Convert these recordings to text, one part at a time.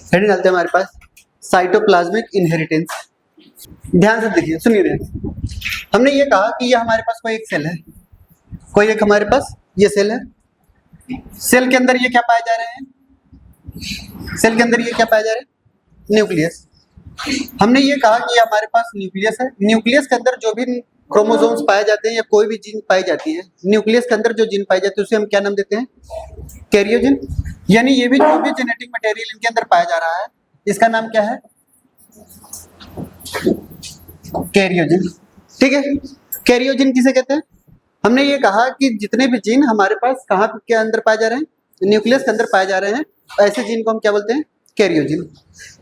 Heading डालते हैं हमारे पास साइटोप्लाज्मिक इनहेरिटेंस। ध्यान से देखिए, सुनिए ध्यान से। हमने ये कहा कि ये हमारे पास कोई एक सेल है, कोई एक हमारे पास ये सेल है। सेल के अंदर ये क्या पाए जा रहे हैं? सेल के अंदर ये क्या पाए जा रहे हैं? न्यूक्लियस। हमने ये कहा कि ये हमारे पास न्यूक्लियस है। न्यूक्लियस के अंदर जो भी क्रोमोसोम्स पाए जाते हैं या कोई भी जीन पाई जाती है, न्यूक्लियस के अंदर जो जीन पाई जाती है उसे हम क्या नाम देते हैं? कैरियोजिन। यानी ये भी जो भी जेनेटिक मटेरियल इनके अंदर पाया जा रहा है, इसका नाम क्या है? कैरियोजिन। ठीक है, कैरियोजिन किसे कहते हैं? हमने ये कहा कि जितने भी जीन हमारे पास कहाँ के अंदर पाए जा रहे हैं? न्यूक्लियस के अंदर पाए जा रहे हैं, ऐसे जीन को हम क्या बोलते हैं? कैरियोजिन।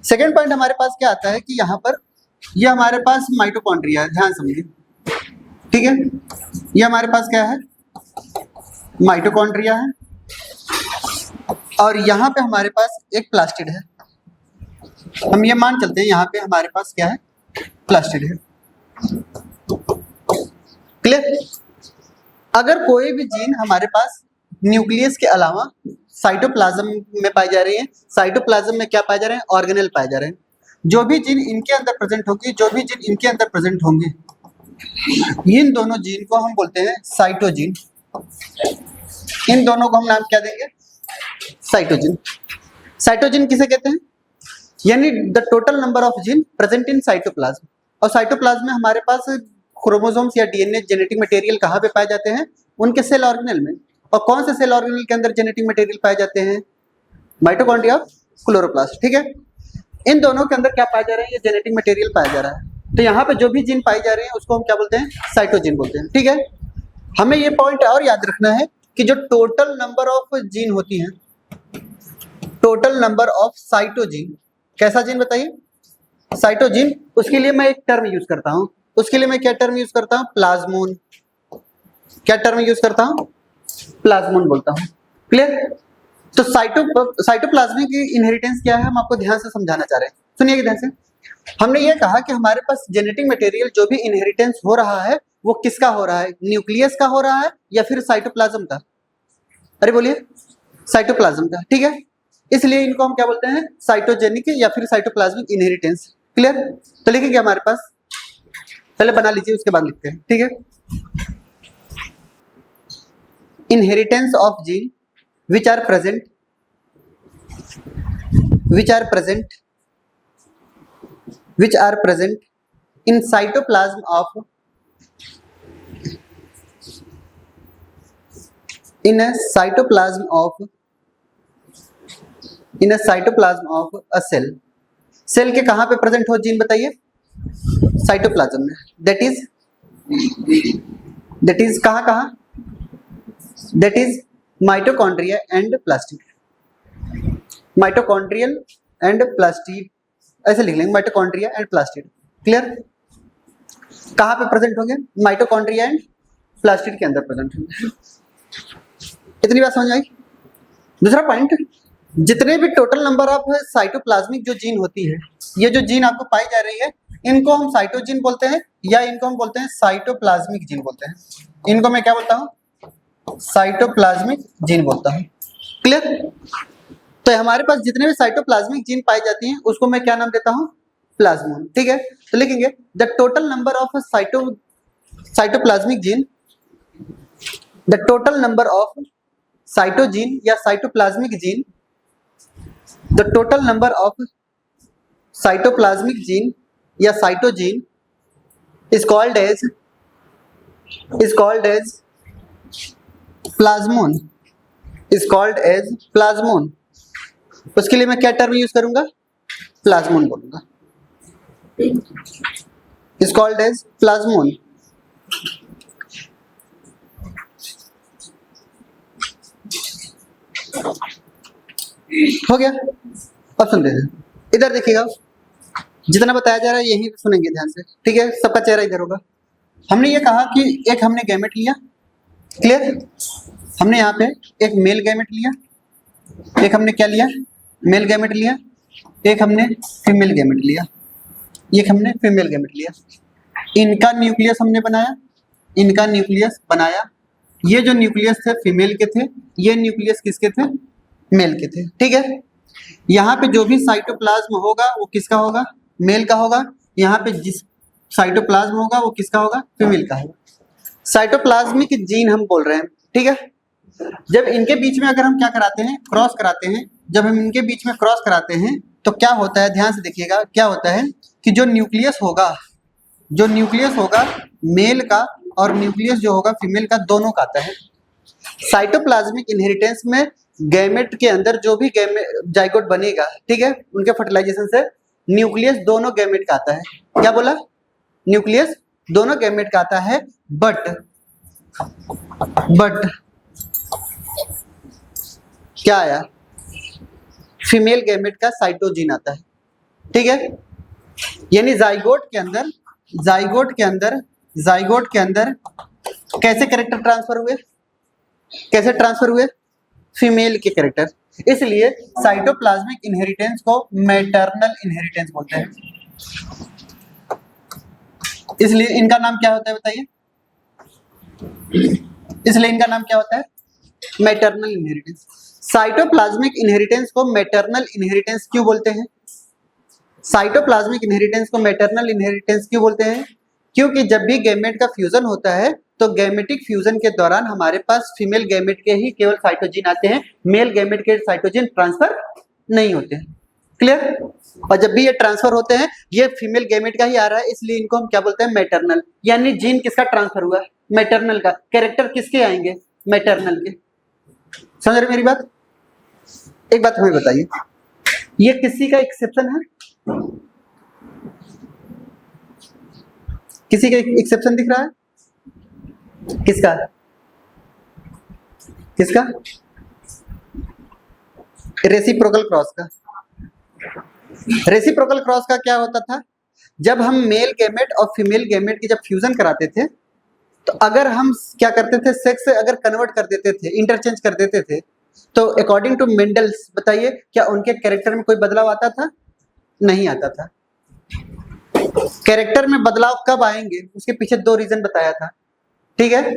सेकेंड पॉइंट हमारे पास क्या आता है कि यहाँ पर ये हमारे पास माइटोकॉन्ड्रिया है। ध्यान समझिए, ठीक है, ये हमारे पास क्या है? माइटोकॉन्ड्रिया है। और यहाँ पे हमारे पास एक प्लास्टिड है। हम ये मान चलते हैं यहाँ पे हमारे पास क्या है? प्लास्टिड है। क्लियर? अगर कोई भी जीन हमारे पास न्यूक्लियस के अलावा साइटोप्लाज्म में पाई जा रही है, साइटोप्लाज्म में क्या पाए जा रहे हैं? ऑर्गेनेल पाए जा रहे हैं। जो भी जीन इनके अंदर प्रेजेंट होगी, जो भी जीन इनके अंदर प्रेजेंट होंगे, इन दोनों जीन को हम बोलते हैं साइटोजीन। इन दोनों को हम नाम क्या देंगे? साइटोजीन। साइटोजीन किसे कहते हैं? यानी the total number of gene present in cytoplasm. और साइटोप्लाज्म में हमारे पास क्रोमोसोम्स या डीएनए जेनेटिक मटेरियल कहाँ पे पाए जाते हैं? उनके सेल ऑर्गेनेल में। और कौन से सेल ऑर्गेनेल के अंदर जेनेटिक मटेरियल पाए जाते हैं? Mitochondria, chloroplast. ठीक है, इन दोनों के अंदर क्या पाए जा रहे हैं? ये जेनेटिक मटेरियल पाया जा रहा है। तो यहाँ पे जो भी जीन पाई जा रहे हैं उसको हम क्या बोलते हैं? साइटोजीन बोलते हैं। ठीक है, हमें ये पॉइंट और याद रखना है कि जो टोटल नंबर ऑफ जीन होती हैं, टोटल नंबर ऑफ साइटोजीन, कैसा जीन बताइए? साइटोजीन। उसके लिए मैं एक टर्म यूज करता हूं। उसके लिए मैं क्या टर्म यूज करता हूं? प्लाज्मोन। क्या टर्म यूज करता हूं? प्लाज्मोन बोलता हूं। क्लियर? तो साइटोप्लाज्मिक इनहेरिटेंस क्या है, हम आपको ध्यान से समझाना चाह रहे हैं। सुनिए ध्यान से। हमने ये कहा कि हमारे पास जेनेटिक मटेरियल जो भी इनहेरिटेंस हो रहा है वो किसका हो रहा है? न्यूक्लियस का हो रहा है या फिर साइटोप्लाज्म का? अरे बोलिए, साइटोप्लाज्म का। ठीक है, इसलिए इनको हम क्या बोलते हैं? साइटोजेनिक या फिर साइटोप्लाज्मिक इनहेरिटेंस। क्लियर? तो लिखेंगे हमारे पास, पहले बना लीजिए उसके बाद लिखते हैं। ठीक है, inheritance of gene which are present in cytoplasm of a cell। Cell के कहां पे प्रेजेंट हो जीन बताइए? साइटोप्लाज्म में। दैट इज कहां? That is mitochondria and plastid. Mitochondrial and plastid, ऐसे लिख लेंगे, माइटोकॉन्ड्रिया एंड प्लास्टिड। क्लियर? कहां पे प्रेजेंट होंगे? माइटोकॉन्ड्रिया एंड प्लास्टिड के अंदर प्रेजेंट होंगे। इतनी बात समझ आई? दूसरा पॉइंट, जितने भी टोटल नंबर ऑफ साइटोप्लाज्मिक जो जीन होती है, ये जो जीन आपको पाई जा रही है, इनको हम साइटोजीन बोलते हैं या इनको हम बोलते हैं साइटोप्लाज्मिक जीन बोलते हैं। इनको मैं क्या बोलता हूं? साइटोप्लाज्मिक जीन बोलता हूं। क्लियर? तो हमारे पास जितने भी साइटोप्लाज्मिक जीन पाई जाती हैं उसको मैं क्या नाम देता हूं? प्लाज्मोन। ठीक है, तो लिखेंगे the total number of cytoplasmic gene, the total number of cytogene या cytoplasmic gene, the total number of cytoplasmic gene या cytogene is called as प्लाज्मोन। is called as प्लाज्मोन। उसके लिए मैं क्या टर्म यूज करूंगा? प्लाज्मोन बोलूंगा। is called as प्लाज्मोन। हो गया? अब सुन लीजिए, इधर देखिएगा, जितना बताया जा रहा है यही सुनेंगे ध्यान से। ठीक है, सबका चेहरा इधर होगा। हमने ये कहा कि एक हमने गैमेट लिया। क्लियर? हमने यहाँ पे एक मेल गैमेट लिया एक हमने क्या लिया, मेल गैमेट लिया, एक हमने फीमेल गैमेट लिया, एक हमने फीमेल गैमेट लिया। इनका न्यूक्लियस हमने बनाया, इनका न्यूक्लियस बनाया। ये जो न्यूक्लियस थे फीमेल के थे, ये न्यूक्लियस किसके थे, मेल के थे। ठीक है, यहाँ पे जो भी साइटोप्लाज्म होगा वो किसका होगा, मेल का होगा। यहाँ पे जिस साइटोप्लाज्म होगा वो किसका होगा, फीमेल का होगा। साइटोप्लाज्मिक जीन हम बोल रहे हैं। ठीक है, जब इनके बीच में अगर हम क्या कराते हैं, क्रॉस कराते हैं, जब हम इनके बीच में क्रॉस कराते हैं तो क्या होता है, ध्यान से देखिएगा, क्या होता है कि जो न्यूक्लियस होगा मेल का और न्यूक्लियस जो होगा फीमेल का, दोनों का आता है। साइटोप्लाज्मिक इनहेरिटेंस में गैमेट के अंदर जो भी जाइगोट बनेगा, ठीक है, उनके फर्टिलाइजेशन से न्यूक्लियस दोनों गैमेट का आता है। क्या बोला, न्यूक्लियस दोनों गैमेट का आता है, बट क्या आया, फीमेल गैमेट का साइटोजिन आता है। ठीक है, यानी जाइगोट के अंदर कैसे कैरेक्टर ट्रांसफर हुए, फीमेल के कैरेक्टर। इसलिए साइटोप्लाज्मिक इनहेरिटेंस को मैटरनल इनहेरिटेंस बोलते हैं। इसलिए इनका नाम क्या होता है बताइए, इसलिए इनका नाम क्या होता है, मैटरनल इनहेरिटेंस। साइटोप्लाज्मिक इनहेरिटेंस को मैटरनल इनहेरिटेंस क्यों बोलते हैं, साइटोप्लाज्मिक इनहेरिटेंस को मैटरनल इनहेरिटेंस क्यों बोलते हैं, क्योंकि जब भी गैमेट का फ्यूजन होता है तो गैमेटिक फ्यूजन के दौरान हमारे पास फीमेल गैमेट के ही केवल साइटोजिन आते हैं, मेल गैमेट के साइटोजिन ट्रांसफर नहीं होते हैं। क्लियर, और जब भी ये ट्रांसफर होते हैं ये फीमेल गैमेट का ही आ रहा है, इसलिए इनको हम क्या बोलते हैं, मैटरनल। यानी जीन किसका ट्रांसफर हुआ है, मैटरनल का। कैरेक्टर किसके आएंगे, मैटरनल के। समझ रहे मेरी बात। एक बात हमें बताइए, ये किसी का एक्सेप्शन है, किसी का एक्सेप्शन दिख रहा है, किसका, रेसिप्रोकल क्रॉस का। रेसिप्रोकल क्रॉस का क्या होता था, जब हम मेल गैमेट और फीमेल गैमेट की जब फ्यूजन कराते थे तो अगर हम क्या करते थे, सेक्स अगर कन्वर्ट कर देते थे, इंटरचेंज कर देते थे, तो अकॉर्डिंग टू मेंडल्स बताइए क्या उनके कैरेक्टर में कोई बदलाव आता था, नहीं आता था। कैरेक्टर में बदलाव कब आएंगे, उसके पीछे दो रीजन बताया था। ठीक है,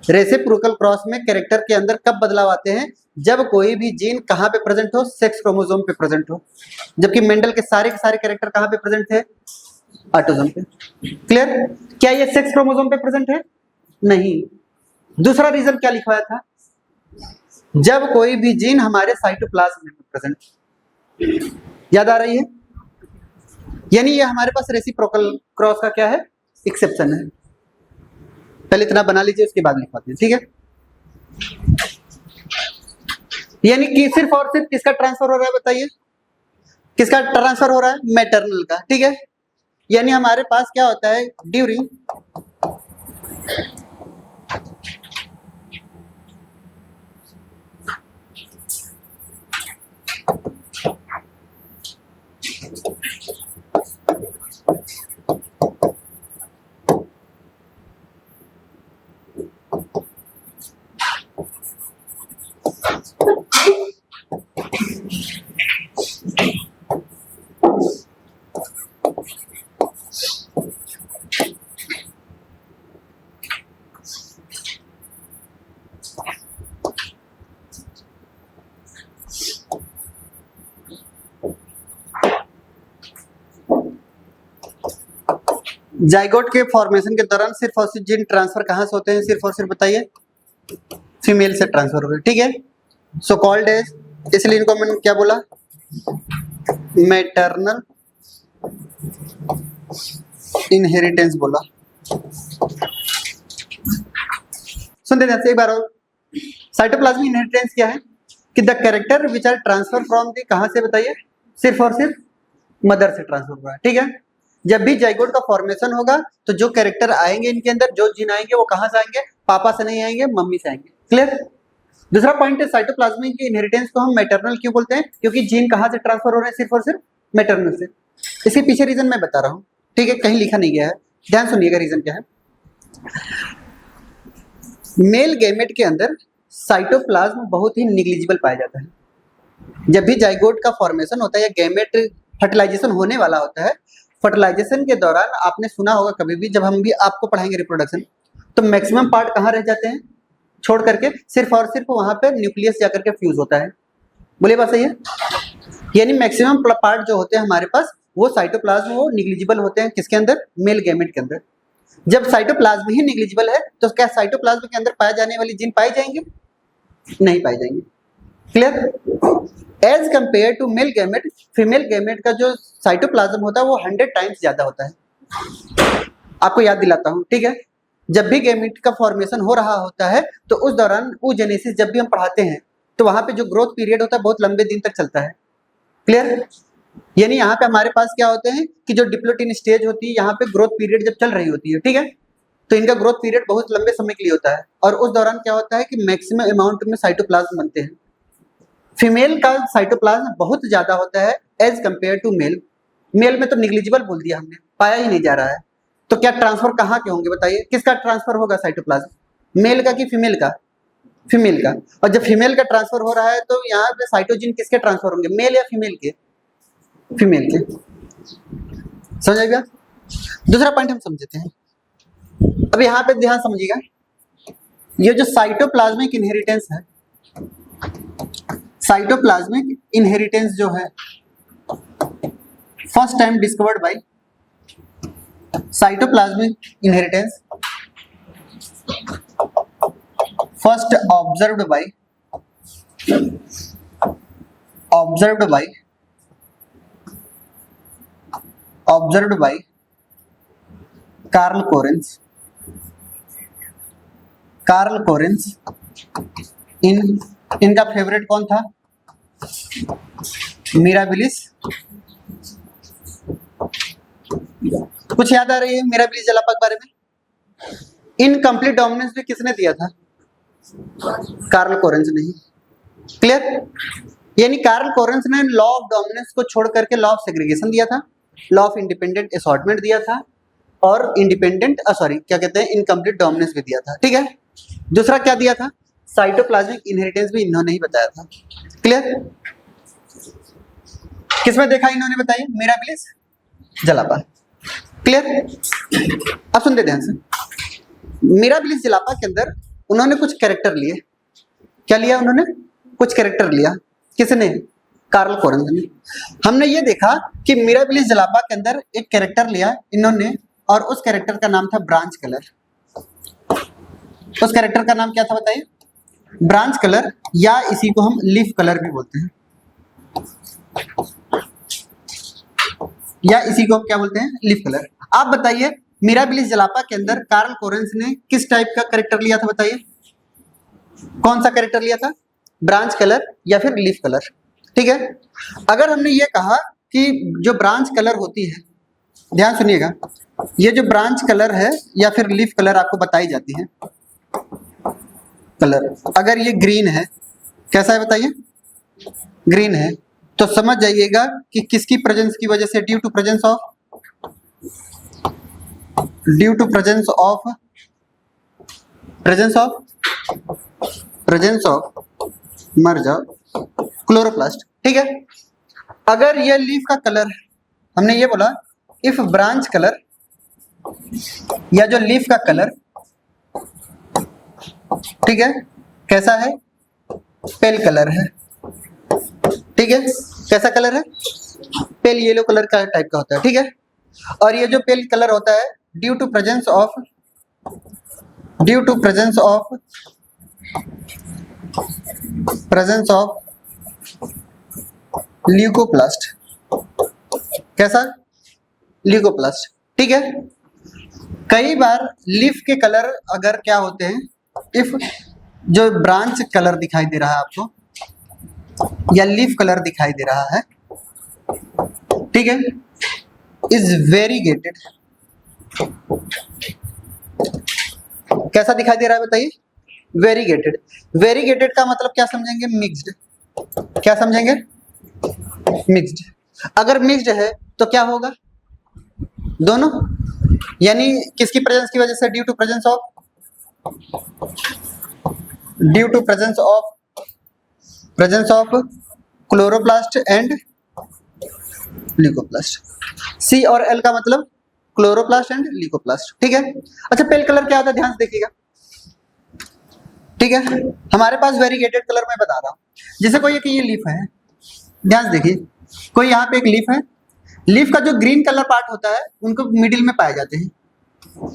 रेसिप्रोकल क्रॉस में कैरेक्टर के अंदर कब बदलाव आते हैं, जब कोई भी जीन कहां पे प्रेजेंट हो, सेक्स क्रोमोसोम पे प्रेजेंट हो। जबकि मेंडल के सारे कैरेक्टर कहां पे प्रेजेंट थे, ऑटोसोम पे। क्लियर, क्या ये सेक्स क्रोमोसोम पे प्रेजेंट है, नहीं। दूसरा रीजन क्या लिखवाया था, जब कोई भी जीन हमारे साइटोप्लाज्म में प्रेजेंट। याद आ रही है, यानी ये हमारे पास रेसिप्रोकल क्रॉस का क्या है, एक्सेप्शन है। पहले इतना बना लीजिए, उसके बाद लिखवाते हैं। ठीक है, यानी कि सिर्फ और सिर्फ किसका ट्रांसफर हो रहा है बताइए, किसका ट्रांसफर हो रहा है, मैटरनल का। ठीक है, यानी हमारे पास क्या होता है, ड्यूरिंग जाइगोट के फॉर्मेशन के दौरान सिर्फ और सिर्फ जीन ट्रांसफर कहां से होते हैं, सिर्फ और सिर्फ बताइए, फीमेल से ट्रांसफर हो रहे हैं। ठीक है, सो कॉल्ड एज, इसलिए इनको मैंने क्या बोला, मैटरनल इनहेरिटेंस बोला। सुनते ध्यान से एक बार और, साइटोप्लाज्मिक इनहेरिटेंस क्या है कि the character which are transfer from the, कहां से बताइए, सिर्फ और सिर्फ मदर से ट्रांसफर हुआ है। ठीक है, जब भी जाइगोट का फॉर्मेशन होगा तो जो कैरेक्टर आएंगे इनके अंदर, जो जीन आएंगे वो कहां से आएंगे, पापा से नहीं आएंगे, मम्मी से आएंगे। क्लियर। दूसरा पॉइंट है, साइटोप्लाज्मिक इनहेरिटेंस को हम मैटरनल क्यों बोलते हैं, क्योंकि जीन कहां से ट्रांसफर हो रहे हैं, सिर्फ और सिर्फ मैटरनल से। इसके पीछे रीजन मैं बता रहा हूं, ठीक है, कहीं लिखा नहीं गया है, ध्यान सुनिएगा रीजन क्या है। मेल गैमेट के अंदर साइटोप्लाज्म बहुत ही निग्लिजिबल पाया जाता है। जब भी जाइगोट का फॉर्मेशन होता है या गैमेट फर्टिलाइजेशन होने वाला होता है, फर्टिलाइजेशन के दौरान आपने सुना होगा कभी भी, जब हम भी आपको पढ़ाएंगे रिप्रोडक्शन, तो मैक्सिमम पार्ट कहाँ रह जाते हैं छोड़ करके, सिर्फ और सिर्फ वहां पे न्यूक्लियस जाकर के फ्यूज होता है। बोलिए बात सही है? यानी मैक्सिमम पार्ट जो होते हैं हमारे पास वो साइटोप्लाज्म वो निग्लिजिबल होते हैं किसके अंदर, मेल गैमेट के अंदर। जब साइटोप्लाज्म ही निग्लिजिबल है तो क्या साइटोप्लाज्म के अंदर पाए जाने वाली जीन पाई जाएंगे? नहीं पाई जाएंगे। Clear? As compare to male gamete, female gamete का जो साइटोप्लाज्म होता है वो 100 टाइम्स ज्यादा होता है। आपको याद दिलाता हूं, ठीक है? जब भी गैमेट का फॉर्मेशन हो रहा होता है तो उस दौरान oogenesis जब भी हम पढ़ाते हैं तो वहां पे जो ग्रोथ पीरियड होता है बहुत लंबे दिन तक चलता है। क्लियर? यानी यहाँ पे हमारे पास क्या होते हैं कि जो डिप्लोटिन स्टेज होती है, यहाँ पे ग्रोथ पीरियड जब चल रही होती है, ठीक है, तो इनका ग्रोथ पीरियड बहुत लंबे समय के लिए होता है और उस दौरान क्या होता है कि मैक्सिमम अमाउंट में साइटोप्लाज्म बनते हैं। फीमेल का साइटोप्लाज्म बहुत ज्यादा होता है as compare to male. Male में तो निग्लिजिबल बोल दिया हमने, पाया ही नहीं जा रहा है। तो क्या ट्रांसफर कहाँ के होंगे बताइए? किसका ट्रांसफर होगा साइटोप्लाज्म, मेल का कि फीमेल का? फीमेल का। और जब फीमेल का ट्रांसफर हो रहा है तो यहाँ पे साइटोजिन किसके ट्रांसफर होंगे, मेल या फीमेल के? फीमेल के। समझ आएगा? दूसरा पॉइंट हम समझते हैं। अब यहाँ पे ध्यान समझिएगा, ये जो साइटोप्लाज्मिक इनहेरिटेंस है, साइटोप्लाज्मिक इनहेरिटेंस जो है first time discovered by, cytoplasmic inheritance first observed by Carl Correns. इनका फेवरेट कौन था? मिराबिलिस। कुछ याद आ रही है मिराबिलिस जलापा के बारे में? इनकम्प्लीट डोमिनेंस भी किसने दिया था? कार्ल कोरेंस ने ही। क्लियर? यानी कार्ल कोरेंस ने लॉ ऑफ डोमिनेंस को छोड़ करके लॉ ऑफ सेग्रीगेशन दिया था, लॉ ऑफ इंडिपेंडेंट असॉर्टमेंट दिया था और इनकम्प्लीट डोमिनेंस भी दिया था। ठीक है? दूसरा क्या दिया था? साइटोप्लाज्मिक इनहेरिटेंस भी इन्होंने ही बताया था। क्लियर? किसमें देखा इन्होंने, बताइए? मिराबिलिस जलापा। क्लियर? अब सुनते ध्यान से। मिराबिलिस जलापा के अंदर उन्होंने कुछ कैरेक्टर लिए। क्या लिया उन्होंने? कुछ कैरेक्टर लिया। किसने? कार्ल कोरेंस ने। हमने ये देखा कि मिराबिलिस जलापा के अंदर एक कैरेक्टर लिया इन्होंने और उस कैरेक्टर का नाम था ब्रांच कलर। उस कैरेक्टर का नाम क्या था बताइए? ब्रांच कलर, या इसी को हम लीफ कलर भी बोलते हैं, या इसी को हम क्या बोलते हैं? Leaf colour. आप बताइए मिराबिलिस जलापा के अंदर कार्ल कोरेंस ने किस टाइप का कैरेक्टर लिया था बताइए? कौन सा कैरेक्टर लिया था? ब्रांच कलर या फिर लीफ कलर। ठीक है? अगर हमने ये कहा कि जो ब्रांच कलर होती है, ध्यान सुनिएगा, ये जो ब्रांच कलर है या फिर लीफ कलर आपको बताई जाती है कलर, अगर ये ग्रीन है, कैसा है बताइए? ग्रीन है, तो समझ जाइएगा कि किसकी प्रेजेंस की वजह से, due to presence of merge chloroplast. ठीक है? अगर ये लीफ का कलर, हमने ये बोला इफ ब्रांच कलर या जो लीफ का कलर, ठीक है, कैसा है? पेल कलर है। ठीक है? कैसा कलर है? पेल येलो कलर का टाइप का होता है। ठीक है? और ये जो पेल कलर होता है due to presence of leucoplast. कैसा? ल्यूकोप्लास्ट। ठीक है? कई बार लीफ के कलर अगर क्या होते हैं, इफ जो ब्रांच कलर दिखाई दे रहा है आपको या लीफ कलर दिखाई दे रहा है, ठीक है, इज वेरीगेटेड। कैसा दिखाई दे रहा है बताइए? वेरीगेटेड। वेरीगेटेड का मतलब क्या समझेंगे? मिक्स्ड। क्या समझेंगे? मिक्स्ड। अगर मिक्स्ड है तो क्या होगा? दोनों, यानी किसकी प्रेजेंस की वजह से? Due to presence of chloroplast and leucoplast. C और एल का मतलब क्लोरोप्लास्ट एंड ल्यूकोप्लास्ट, ठीक है। अच्छा पेल कलर क्या होता है ध्यान से देखिएगा, ठीक है। हमारे पास वेरीगेटेड कलर मैं बता रहा हूँ, जैसे कोई एक ये लीफ है, ध्यान से देखिए, कोई यहाँ पे एक लीफ है, लीफ का जो ग्रीन कलर पार्ट होता है उनको मिडिल में पाए जाते हैं,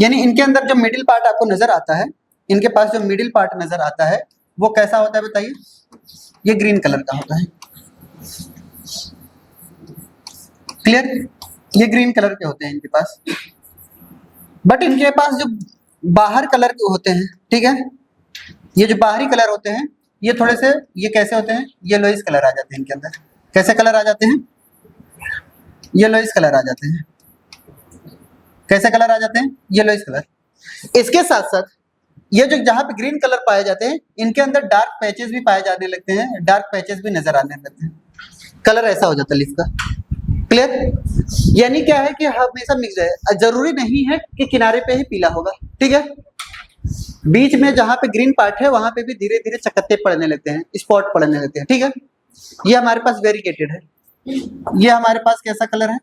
यानी इनके अंदर जो मिडिल पार्ट आपको नजर आता है, इनके पास जो मिडिल पार्ट नजर आता है वो कैसा होता है बताइए, ये ग्रीन कलर का होता है, क्लियर, ये ग्रीन कलर के होते हैं इनके पास। बट इनके पास जो बाहर कलर के होते हैं, ठीक है, ये जो बाहरी कलर होते हैं ये थोड़े से, ये कैसे होते हैं, येलोइश कलर आ जाते हैं इनके अंदर, कैसे कलर आ जाते हैं, येलोइश कलर आ जाते हैं, कैसे कलर आ जाते हैं, येलोइश कलर। इसके साथ साथ ये जो जहां पे ग्रीन कलर पाए जाते हैं इनके अंदर डार्क पैचेस भी पाए जाने लगते हैं, डार्क पैचेस भी नजर आने लगते हैं, कलर ऐसा हो जाता है लीफ का, क्लियर। यानी क्या है कि हमेशा मिक्स है, जरूरी नहीं है कि किनारे पे ही पीला होगा, ठीक है, बीच में जहां पे ग्रीन पार्ट है वहां पे भी धीरे धीरे चकत्ते पड़ने लगते हैं, स्पॉट पड़ने लगते हैं, ठीक है। ये हमारे पास वेरीगेटेड है, ये हमारे पास कैसा कलर है,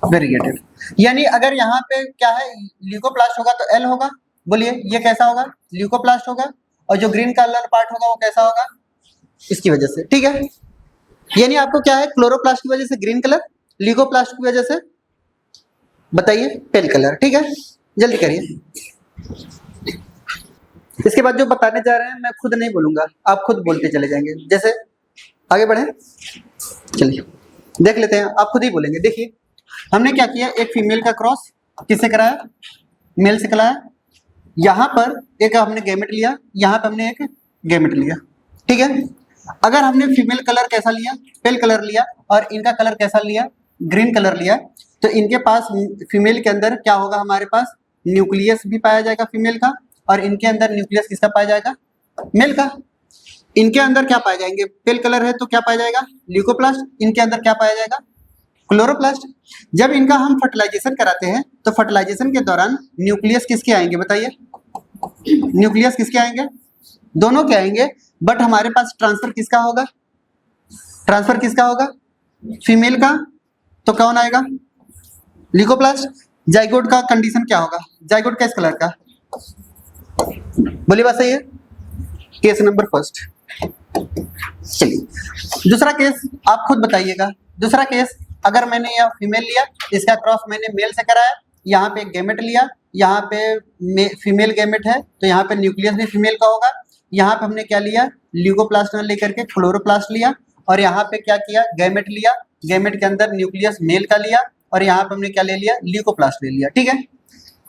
वेरीगेटेड। यानी अगर यहाँ पे क्या है ल्यूकोप्लास्ट होगा तो एल होगा, बोलिए ये कैसा होगा, ल्यूकोप्लास्ट होगा, और जो ग्रीन कलर पार्ट होगा वो कैसा होगा, इसकी वजह से, ठीक है। यानी आपको क्या है, क्लोरोप्लास्ट की वजह से ग्रीन कलर, ल्यूकोप्लास्ट की वजह से बताइए पेल कलर, ठीक है, जल्दी करिए। इसके बाद जो बताने जा रहे हैं मैं खुद नहीं बोलूंगा, आप खुद बोलते चले जाएंगे, जैसे आगे बढ़े, चलिए देख लेते हैं, आप खुद ही बोलेंगे। देखिए हमने क्या किया, एक फीमेल का क्रॉस किससे कराया, मेल से कराया, यहाँ पर एक हमने गैमेट लिया, यहाँ पे हमने एक गैमेट लिया, ठीक है। अगर हमने फीमेल कलर कैसा लिया, पेल कलर लिया, और इनका कलर कैसा लिया, ग्रीन कलर लिया, तो इनके पास फीमेल के अंदर क्या होगा, हमारे पास न्यूक्लियस भी पाया जाएगा फीमेल का, और इनके अंदर न्यूक्लियस किसका पाया जाएगा, मेल का। इनके अंदर क्या पाए जाएंगे, पेल कलर है तो क्या पाया जाएगा, ल्यूकोप्लास्ट, इनके अंदर क्या पाया जाएगा, क्लोरोप्लास्ट। जब इनका हम फर्टिलाइजेशन कराते हैं तो फर्टिलाइजेशन के दौरान न्यूक्लियस किसके आएंगे बताइए, न्यूक्लियस किसके आएंगे, दोनों के आएंगे, बट हमारे पास ट्रांसफर किसका होगा, ट्रांसफर किसका होगा, फीमेल का, तो कौन आएगा, ल्यूकोप्लास्ट। जाइगोट का कंडीशन क्या होगा, जाइगोट किस कलर का, बोलिए बात सही है, केस नंबर फर्स्ट। चलिए दूसरा केस आप खुद बताइएगा, दूसरा केस अगर मैंने यह फीमेल लिया, इसका क्रॉस मैंने मेल से कराया, यहाँ पे गैमेट लिया, यहाँ पे फीमेल गैमेट है तो यहाँ पे न्यूक्लियस भी फीमेल का होगा, यहाँ पे हमने क्या लिया, ल्यूकोप्लास्ट न लेकर के क्लोरोप्लास्ट लिया, और यहाँ पे क्या किया, गैमेट लिया, गैमेट के अंदर न्यूक्लियस मेल का लिया, और यहाँ पे हमने क्या ले लिया, ल्यूकोप्लास्ट ले लिया, ठीक है।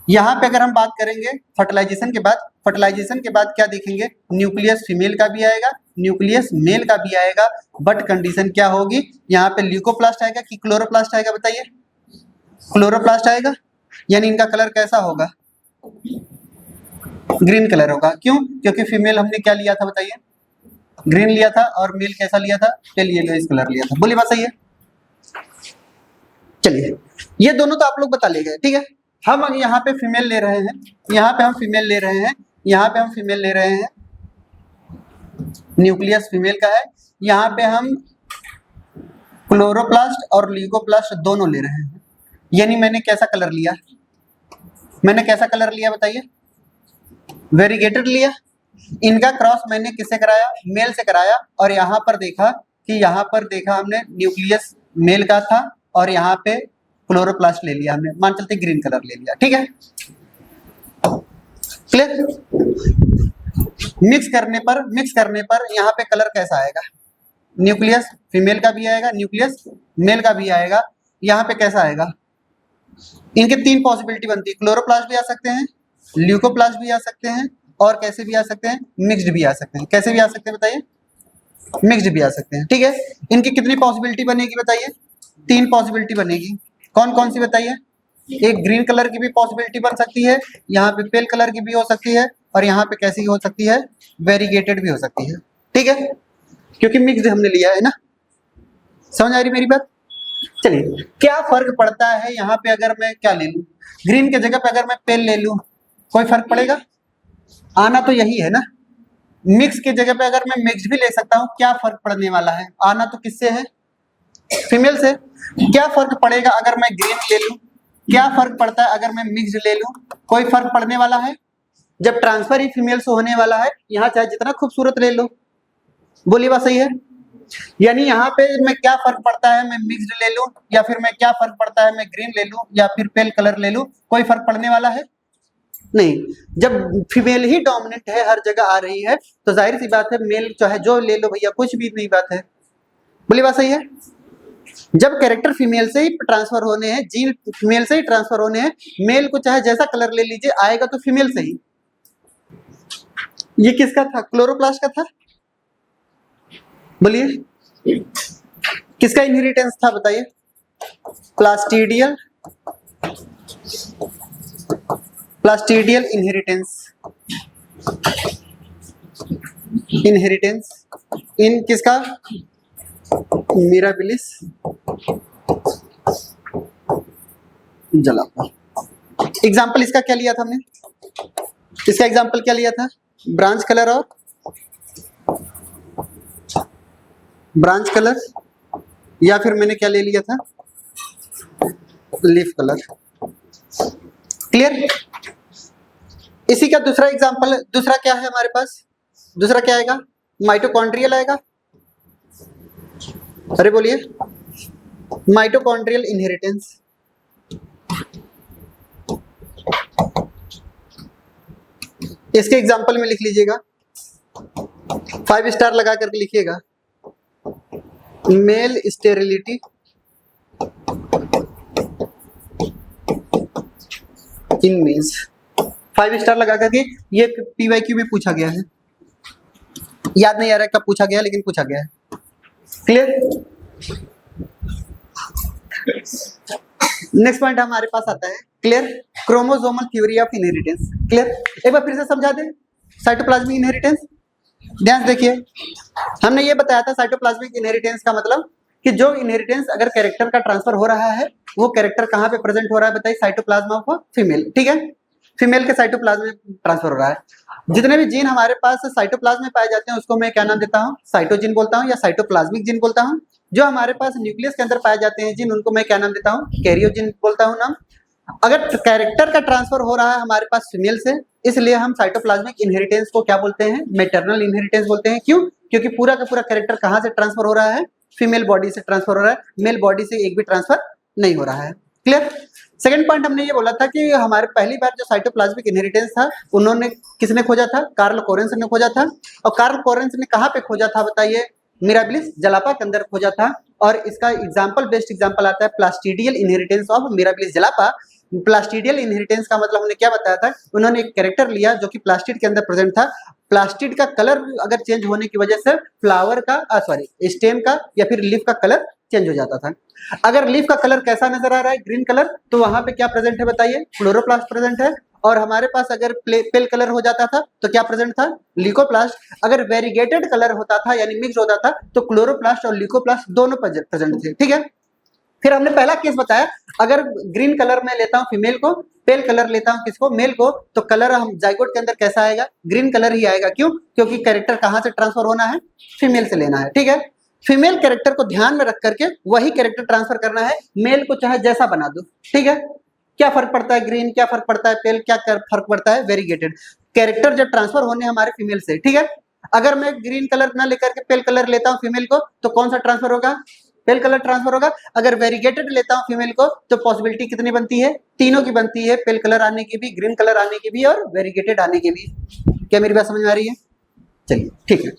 यहाँ पे अगर हम बात करेंगे फर्टिलाइजेशन के बाद, फर्टिलाइजेशन के बाद क्या देखेंगे, न्यूक्लियस फीमेल का भी आएगा, न्यूक्लियस मेल का भी आएगा, बट कंडीशन क्या होगी, यहाँ पे ल्यूकोप्लास्ट आएगा कि क्लोरोप्लास्ट आएगा बताइए, क्लोरोप्लास्ट आएगा, यानी इनका कलर कैसा होगा, ग्रीन कलर होगा। क्यों, क्योंकि फीमेल हमने क्या लिया था बताइए, ग्रीन लिया था, और मेल कैसा लिया था, पेल येलोइश कलर लिया था, बोलिए बात सही है। चलिए ये दोनों तो आप लोग बता ले गए, ठीक है। हम यहाँ पे फीमेल ले रहे हैं, यहाँ पे हम फीमेल ले रहे हैं, यहाँ पे हम फीमेल ले रहे हैं, न्यूक्लियस फीमेल का है, यहाँ पे हम क्लोरोप्लास्ट और ल्यूकोप्लास्ट दोनों ले रहे हैं, यानी मैंने कैसा कलर लिया, मैंने कैसा कलर लिया बताइए, वेरीगेटेड लिया। इनका क्रॉस मैंने किससे कराया, मेल से कराया, और यहाँ पर देखा कि यहाँ पर देखा हमने न्यूक्लियस मेल का था, और यहाँ पे क्लोरोप्लास्ट ले लिया हमने, मान चलते ग्रीन कलर ले लिया, ठीक है, क्लियर। मिक्स करने पर यहाँ पे कलर कैसा आएगा, न्यूक्लियस फीमेल का भी आएगा, न्यूक्लियस मेल का भी आएगा, यहाँ पे कैसा आएगा, इनके तीन पॉसिबिलिटी बनती है, क्लोरोप्लास्ट भी आ सकते हैं, ल्यूकोप्लास्ट भी आ सकते हैं, और कैसे भी आ सकते हैं, मिक्स्ड भी आ सकते हैं, कैसे भी आ सकते हैं बताइए, मिक्स्ड भी आ सकते हैं, ठीक है। इनकी कितनी पॉसिबिलिटी बनेगी बताइए, तीन पॉसिबिलिटी बनेगी, कौन कौन सी बताइए, एक ग्रीन कलर की भी पॉसिबिलिटी बन सकती है, यहाँ पे पेल कलर की भी हो सकती है, और यहाँ पे कैसी हो सकती है, वेरीगेटेड भी हो सकती है, ठीक है, क्योंकि मिक्स्ड हमने लिया है ना, समझ आ रही मेरी बात। चलिए क्या फर्क पड़ता है यहाँ पे, अगर मैं क्या ले लूं, ग्रीन के जगह पे अगर मैं पेल ले लूं, कोई फर्क पड़ेगा, आना तो यही है ना, मिक्स की जगह पे अगर मैं मिक्स भी ले सकता हूँ, क्या फर्क पड़ने वाला है? आना तो किससे है? फीमेल से। क्या फर्क पड़ेगा अगर मैं ग्रीन ले लूं? क्या फर्क पड़ता है अगर मैं मिक्स्ड ले लूं? कोई फर्क पड़ने वाला है? जब ट्रांसफर ही फीमेल से होने वाला है, यहाँ चाहे जितना खूबसूरत ले लो। बोलिए बात सही है? यानी यहाँ पे मैं क्या फर्क पड़ता है, मैं मिक्स्ड ले लूं या फिर मैं क्या फर्क पड़ता है, मैं ग्रीन ले लूं या फिर पेल कलर ले लूं? कोई फर्क पड़ने वाला है नहीं। जब फीमेल ही डोमिनेंट है, हर जगह आ रही है, तो जाहिर सी बात है मेल चाहे जो ले लो भैया, कुछ भी नहीं बात है। बोलिए बात सही है? जब कैरेक्टर फीमेल से ही ट्रांसफर होने हैं, जीन फीमेल से ही ट्रांसफर होने हैं, मेल को चाहे जैसा कलर ले लीजिए, आएगा तो फीमेल से ही। ये किसका था? क्लोरोप्लास्ट का था। बोलिए किसका इनहेरिटेंस था बताइए? Plastidial, plastidial inheritance. Inheritance in किसका? मिराबिलिस जलापा। एग्जाम्पल इसका क्या लिया था हमने? इसका एग्जाम्पल क्या लिया था? ब्रांच कलर और ब्रांच कलर, या फिर मैंने क्या ले लिया था? Leaf colour. क्लियर? इसी का दूसरा एग्जाम्पल, दूसरा क्या है हमारे पास? दूसरा क्या आएगा? माइटोकॉन्ड्रियल आएगा। अरे बोलिए, माइटोकॉन्ड्रियल इनहेरिटेंस। इसके एग्जाम्पल में लिख लीजिएगा, 5 स्टार लगा करके लिखिएगा। Male sterility in males, 5 star लगा करके। ये PYQ में पूछा गया है, याद नहीं आ रहा है कब पूछा गया, लेकिन पूछा गया है। क्लियर? नेक्स्ट पॉइंट हमारे पास आता है, clear, chromosomal theory of inheritance. Clear? एक बार फिर से समझा दें, साइटोप्लाज्मिक इनहेरिटेंस। ध्यान से देखिए, हमने ये बताया था साइटोप्लाज्मिक इनहेरिटेंस का मतलब कि जो इनहेरिटेंस अगर कैरेक्टर का ट्रांसफर हो रहा है, वो कैरेक्टर कहाँ पे प्रेजेंट हो रहा है बताइए? Cytoplasm of female. ठीक है, फीमेल के साइटोप्लाज्म में ट्रांसफर हो रहा है। जितने भी जीन हमारे पास साइटोप्लाज्म में पाए जाते हैं, उसको मैं क्या नाम देता हूँ? साइटोजिन बोलता हूँ या साइटोप्लाज्मिक जीन बोलता हूँ। जो हमारे पास न्यूक्लियस के अंदर पाए जाते हैं जीन, उनको मैं क्या नाम देता हूँ? कैरियोजिन बोलता हूँ नाम। अगर कैरेक्टर का ट्रांसफर हो रहा है हमारे पास फीमेल से, इसलिए हम साइटोप्लाज्मिक इनहेरिटेंस को क्या बोलते हैं? मैटरनल इनहेरिटेंस बोलते हैं। क्यों? क्योंकि पूरा का पूरा कैरेक्टर कहाँ से ट्रांसफर हो रहा है? फीमेल बॉडी से ट्रांसफर हो रहा है, मेल बॉडी से एक भी ट्रांसफर नहीं हो रहा है। क्लियर? सेकंड पॉइंट हमने ये बोला था कि हमारे पहली बार जो साइटोप्लाज्मिक इनहेरिटेंस था, उन्होंने किसने खोजा था? कार्ल कोरेंस ने खोजा था। और कार्ल कोरेंस ने कहाँ पे खोजा था बताइए? मिराबिलिस जलापा के अंदर खोजा था। और इसका एग्जाम्पल, बेस्ट एग्जाम्पल आता है plastidial inheritance of Mirabilis jalapa. Plastidial inheritance का मतलब हमने क्या बताया था? उन्होंने एक कैरेक्टर लिया जो कि प्लास्टिड के अंदर प्रेजेंट था। प्लास्टिड का कलर अगर चेंज होने की वजह से फ्लावर का स्टेम का या फिर लीफ का कलर चेंज हो जाता था। अगर लीफ का कलर कैसा नजर आ रहा है? ग्रीन कलर, तो वहां पे क्या प्रेजेंट है बताइए? क्लोरोप्लास्ट प्रेजेंट है। और हमारे पास अगर पेल कलर हो जाता था तो क्या प्रेजेंट था? ल्यूकोप्लास्ट। अगर वेरीगेटेड कलर होता था यानी मिक्स होता था तो क्लोरोप्लास्ट और ल्यूकोप्लास्ट दोनों प्रेजेंट थे। ठीक है, फिर हमने पहला केस बताया, अगर ग्रीन कलर में लेता हूं फीमेल को, पेल कलर लेता हूं किसको? मेल को, तो कलर हम जाइगोट के अंदर कैसा आएगा? ग्रीन कलर ही आएगा। क्यों? क्योंकि कैरेक्टर कहां से ट्रांसफर होना है? फीमेल से लेना है। ठीक है, फीमेल कैरेक्टर को ध्यान में रख करके वही कैरेक्टर ट्रांसफर करना है, मेल को चाहे जैसा बना दो। ठीक है, क्या फर्क पड़ता है? ग्रीन क्या फर्क पड़ता है? पेल क्या फर्क पड़ता है? वेरीगेटेड। कैरेक्टर जब ट्रांसफर होने हमारे फीमेल से, ठीक है, अगर मैं ग्रीन कलर ना लेकर के पेल कलर लेता हूं फीमेल को, तो कौन सा ट्रांसफर होगा? पेल कलर ट्रांसफर होगा। अगर वेरीगेटेड लेता हूं फीमेल को, तो पॉसिबिलिटी कितनी बनती है? तीनों की बनती है, पेल कलर आने की भी, ग्रीन कलर आने की भी और वेरीगेटेड आने की भी। क्या मेरी बात समझ में आ रही है? चलिए ठीक है,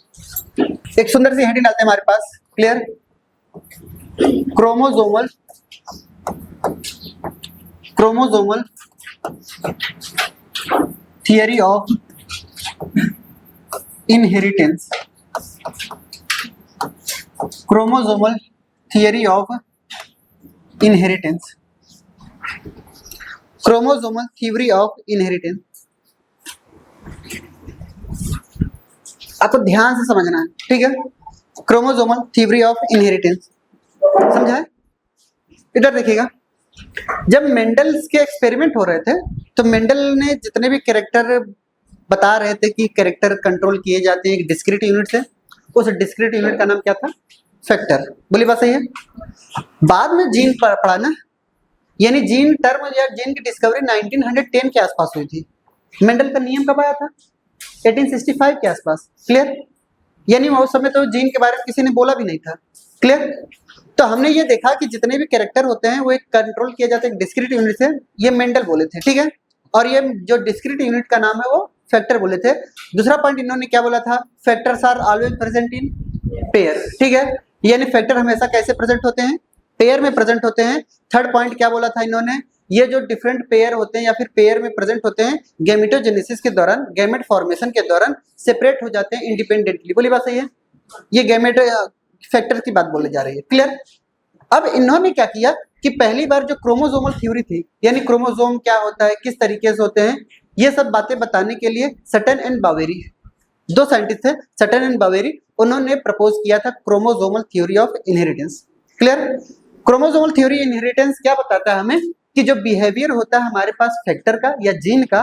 एक सुंदर सी हेडिंग डालते हैं हमारे पास। Clear? Chromosomal theory of inheritance. Chromosomal theory of inheritance. Chromosomal theory of inheritance. आपको ध्यान से समझना है, ठीक है? क्रोमोसोमल थ्योरी ऑफ इनहेरिटेंस समझा है? इधर देखिएगा, जब मेंडल के एक्सपेरिमेंट हो रहे थे, तो मेंडल ने जितने भी कैरेक्टर बता रहे थे कि कैरेक्टर कंट्रोल किए जाते हैं एक डिस्क्रीट यूनिट से, उस डिस्क्रीट यूनिट का नाम क्या था? फैक्टर। बोली बात सही है? बाद में जीन पढ़ा ना, यानी जीन टर्म या जीन की डिस्कवरी 1910 के आसपास हुई थी। मेंडल का नियम कब आया था? 1865 के आसपास। क्लियर? यानी उस समय तो जीन के बारे में किसी ने बोला भी नहीं था। क्लियर? तो हमने ये देखा कि जितने भी कैरेक्टर होते हैं वो एक कंट्रोल किए जाते हैं डिस्क्रीट यूनिट से, ये मेंडल बोले थे। ठीक है? और ये जो डिस्क्रीट यूनिट का नाम है वो फैक्टर बोले थे। दूसरा पॉइंट इन्होंने क्या बोला था? Factors are always present in pair. ठीक है? यानी फैक्टर हमेशा कैसे प्रेजेंट होते हैं? पेयर में प्रेजेंट होते हैं। थर्ड पॉइंट क्या बोला था इन्होंने? ये जो डिफरेंट पेयर होते हैं या फिर पेयर में प्रेजेंट होते हैं, गैमेटोजेनेसिस के दौरान, गैमेट फॉर्मेशन के दौरान सेपरेट हो जाते हैं इंडिपेंडेंटली। बोली बात सही है? ये गैमेट फैक्टर की बात बोले जा रही है। क्लियर? अब इन्होंने क्या किया कि पहली बार जो क्रोमोसोमल थ्योरी थी, यानी क्रोमोसोम क्या होता है, किस तरीके से होते हैं, ये सब बातें बताने के लिए सटन एंड बावेरी, दो साइंटिस्ट थे, सटन एंड बावेरी, उन्होंने प्रपोज किया था chromosomal theory of inheritance. Clear? Chromosomal theory inheritance क्या बताता है हमें कि जो बिहेवियर होता है हमारे पास फैक्टर का या जीन का,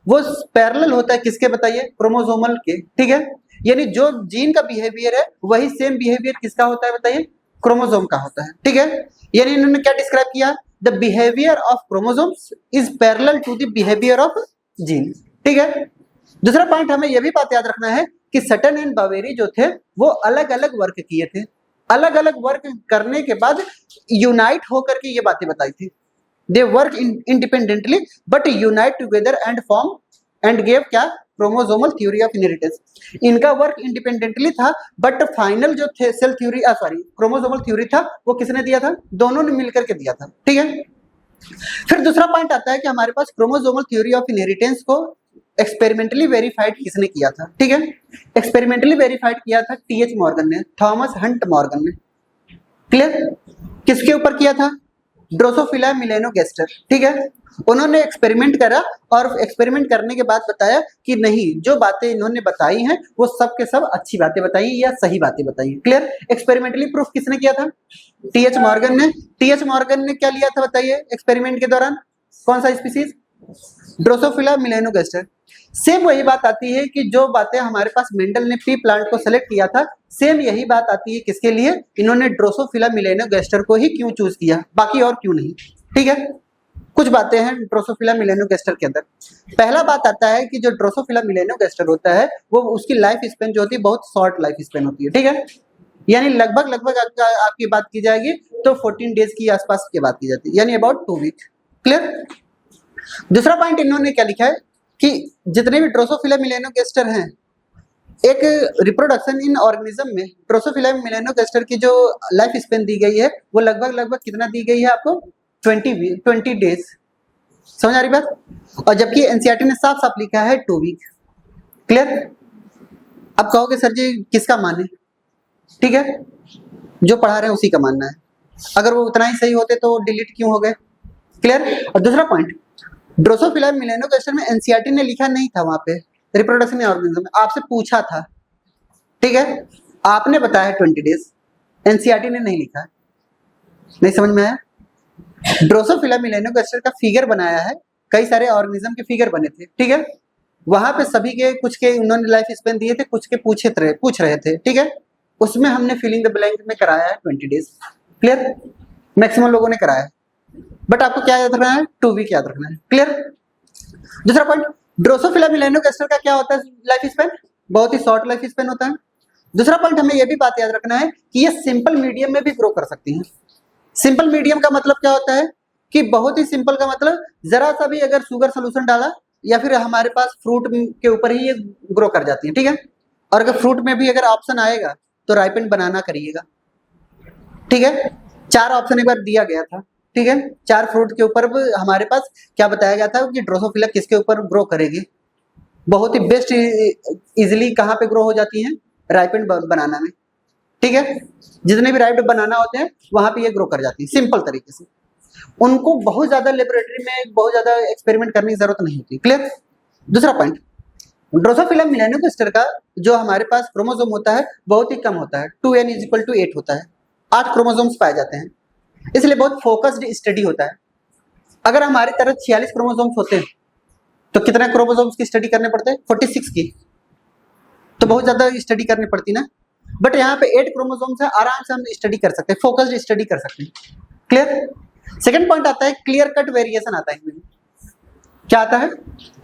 वो पैरेलल होता है किसके? बताइए, क्रोमोसोमल के। ठीक है? यानी जो जीन का बिहेवियर है वही सेम बिहेवियर किसका होता है? बताइए, क्रोमोसोम का होता है। ठीक है? यानी इन्होंने क्या डिस्क्राइब किया? The behaviour of chromosomes is parallel to the behaviour of gene. ठीक है? दूसरा पॉइंट हमें यह भी बात याद रखना है कि सटन एंड बावेरी जो थे वो अलग अलग वर्क किए थे, अलग अलग वर्क करने के बाद यूनाइट होकर के ये बातें बताई थी। They work independently but unite together and form and gave क्या? Chromosomal theory of inheritance. इनका वर्क इंडिपेंडेंटली था बट फाइनल जो सेल थ्योरी क्रोमोसोमल थ्योरी था वो किसने दिया था? दोनों ने मिलकर के दिया था। ठीक है? फिर दूसरा पॉइंट आता है कि हमारे पास क्रोमोसोमल थ्योरी ऑफ इनहेरिटेंस को एक्सपेरिमेंटली वेरीफाइड किसने किया था? ठीक है? एक्सपेरिमेंटली वेरीफाइड किया था टीएच मॉर्गन ने, थॉमस हंट मॉर्गन ने। क्लियर? किसके ऊपर किया था? ड्रोसोफिला मिलेनोगास्टर। ठीक है? उन्होंने एक्सपेरिमेंट करा और एक्सपेरिमेंट करने के बाद बताया कि नहीं, जो बातें इन्होंने बताई हैं वो सब के सब अच्छी बातें बताई या सही बातें बताई। क्लियर? एक्सपेरिमेंटली प्रूफ किसने किया था? टीएच मॉर्गन ने। टीएच मॉर्गन ने क्या लिया था बताइए एक्सपेरिमेंट के दौरान? कौन सा स्पीसीज? ड्रोसोफिला मिलेनोगास्टर। सेम वही बात आती है कि जो बातें हमारे पास मेंडल ने पी प्लांट को सेलेक्ट किया था, सेम यही बात आती है किसके लिए? इन्होंने ड्रोसोफिला मिलेनोगास्टर को ही क्यों चूज किया, बाकी और क्यों नहीं। ठीक है? कुछ बातें हैं ड्रोसोफिला मिलेनोगास्टर के अंदर। पहला बात आता है कि जो ड्रोसोफिला मिलेनोगास्टर होता है वो उसकी लाइफ स्पेन जो होती है बहुत शॉर्ट लाइफ स्पेन होती है। ठीक है? यानी लगभग आपकी बात की जाएगी तो 14 डेज की आसपास की बात की जाती है, यानी अबाउट 2 वीक। क्लियर? दूसरा पॉइंट इन्होंने क्या लिखा है कि जितने भी ड्रोसोफिला मिलेनोगास्टर हैं, एक रिप्रोडक्शन इन ऑर्गेनिज्म में ड्रोसोफिला मिलेनोगास्टर की जो लाइफ स्पेन दी गई है वो लगभग कितना दी गई है आपको? 20 डेज। समझ आ रही बात? और जबकि एनसीईआरटी ने साफ साफ लिखा है 2 वीक। क्लियर? अब कहोगे सर जी किसका माने? ठीक है? जो पढ़ा रहे हैं उसी का मानना है। अगर वो उतना ही सही होते तो डिलीट क्यों हो गए? क्लियर? और दूसरा पॉइंट, ड्रोसोफिला मिलेनोगास्टर में एनसीईआरटी ने लिखा नहीं था, वहां पे रिप्रोडक्शन ऑर्गेनिज्म में आपसे पूछा था। ठीक है? आपने बताया 20 डेज, एनसीईआरटी ने नहीं लिखा। नहीं समझ में आया? ड्रोसोफिला मिलेनोगास्टर का फिगर बनाया है, कई सारे ऑर्गेनिज्म के फिगर बने थे। ठीक है? वहां पे सभी के कुछ के उन्होंने लाइफ स्पेन दिए थे, कुछ के पूछ रहे थे। ठीक है? उसमें हमने फिलिंग द ब्लैंक में कराया है 20 डेज। क्लियर? मैक्सिमम लोगों ने कराया है, बट आपको क्या याद रखना है? 2 वीक याद रखना है। क्लियर? दूसरा पॉइंट, ड्रोसोफिला मिलेनोगास्टर का क्या होता है लाइफ स्पेन? बहुत ही शॉर्ट लाइफ स्पेन होता है। दूसरा पॉइंट हमें यह भी बात याद रखना है कि ये सिंपल मीडियम में भी ग्रो कर सकती हैं। सिंपल मीडियम का मतलब क्या होता है कि बहुत ही सिंपल का मतलब जरा सा भी अगर शुगर सोल्यूशन डाला या फिर हमारे पास फ्रूट के ऊपर ही ये ग्रो कर जाती है। ठीक है? और अगर फ्रूट में भी अगर ऑप्शन आएगा तो राइपेंड बनाना करिएगा। ठीक है? 4 ऑप्शन एक बार दिया गया था। ठीक है? 4 फ्रूट के ऊपर हमारे पास क्या बताया गया था कि ड्रोसोफिला किसके ऊपर ग्रो करेगी? बहुत ही बेस्ट इजिली कहाँ पे ग्रो हो जाती है? राइपेंड बनाना में। ठीक है? जितने भी राइपेंड बनाना होते हैं वहां पे ये ग्रो कर जाती है सिंपल तरीके से। उनको बहुत ज्यादा लेबोरेटरी में बहुत ज्यादा एक्सपेरिमेंट करने की जरूरत नहीं होती। क्लियर? दूसरा पॉइंट, ड्रोसोफिला मिलेनोगास्टर का जो हमारे पास क्रोमोसोम होता है बहुत ही कम होता है, 2n = 8 होता है। 8 क्रोमोसोम्स पाए जाते हैं, इसलिए बहुत फोकस्ड स्टडी होता है। अगर हमारी तरह 46 क्रोमोसोम्स होते हैं तो कितना क्रोमोसोम्स की स्टडी करने पड़ते हैं? 46 की, तो बहुत ज्यादा स्टडी करनी पड़ती ना। बट यहाँ पे 8 क्रोमोसोम्स है, आराम से हम स्टडी कर सकते हैं, फोकस्ड स्टडी कर सकते हैं। क्लियर। सेकंड पॉइंट आता है क्लियर कट वेरिएशन आता है इनमें। क्या आता है?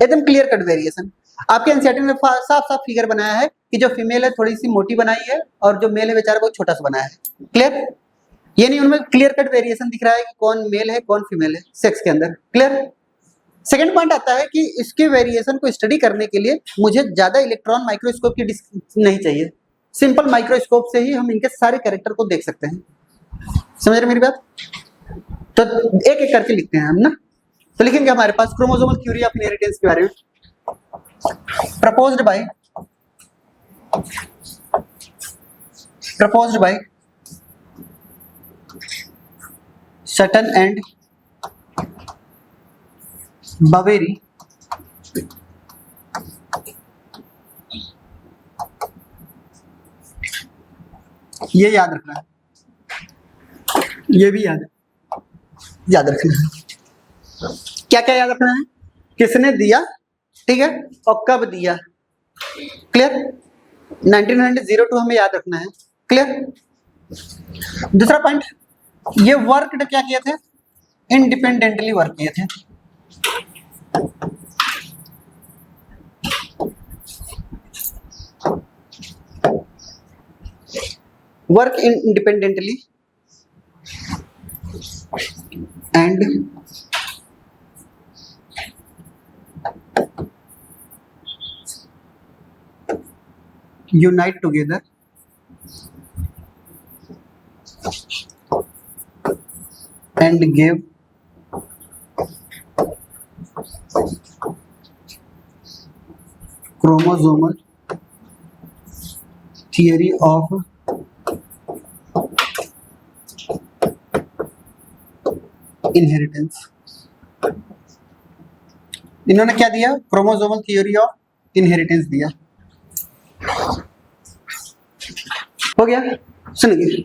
एकदम क्लियर कट वेरिएशन। आपके एनसीईआरटी में साफ साफ फिगर बनाया है कि जो फीमेल है थोड़ी सी मोटी बनाई है और जो मेल है बेचारा बहुत छोटा सा बनाया है। क्लियर। ये नहीं उनमें क्लियर कट वेरिएशन दिख रहा है कि कौन मेल है कौन फीमेल है सेक्स के अंदर। क्लियर। सेकंड पॉइंट आता है कि इसके वेरिएशन को स्टडी करने के लिए मुझे ज्यादा इलेक्ट्रॉन माइक्रोस्कोप की नहीं चाहिए, सिंपल माइक्रोस्कोप से ही हम इनके सारे कैरेक्टर को देख सकते हैं। समझ रहे मेरी बात? तो एक एक करके लिखते हैं हम ना। तो लिखेंगे हमारे पास क्रोमोसोमल थ्योरी ऑफ इनहेरिटेंस के बारे में, proposed by Sutton and Boveri, ये याद रखना है, ये भी याद रखना है। क्या क्या याद रखना है? किसने दिया, ठीक है, और कब दिया। क्लियर। 1902 हमें याद रखना है। क्लियर। दूसरा पॉइंट, ये वर्क क्या किए थे? इंडिपेंडेंटली वर्क किए थे। Work independently and unite together and give chromosomal theory of inheritance। इन्होंने क्या दिया? क्रोमोसोमल थियोरी ऑफ इनहेरिटेंस दिया। हो गया। सुनिए,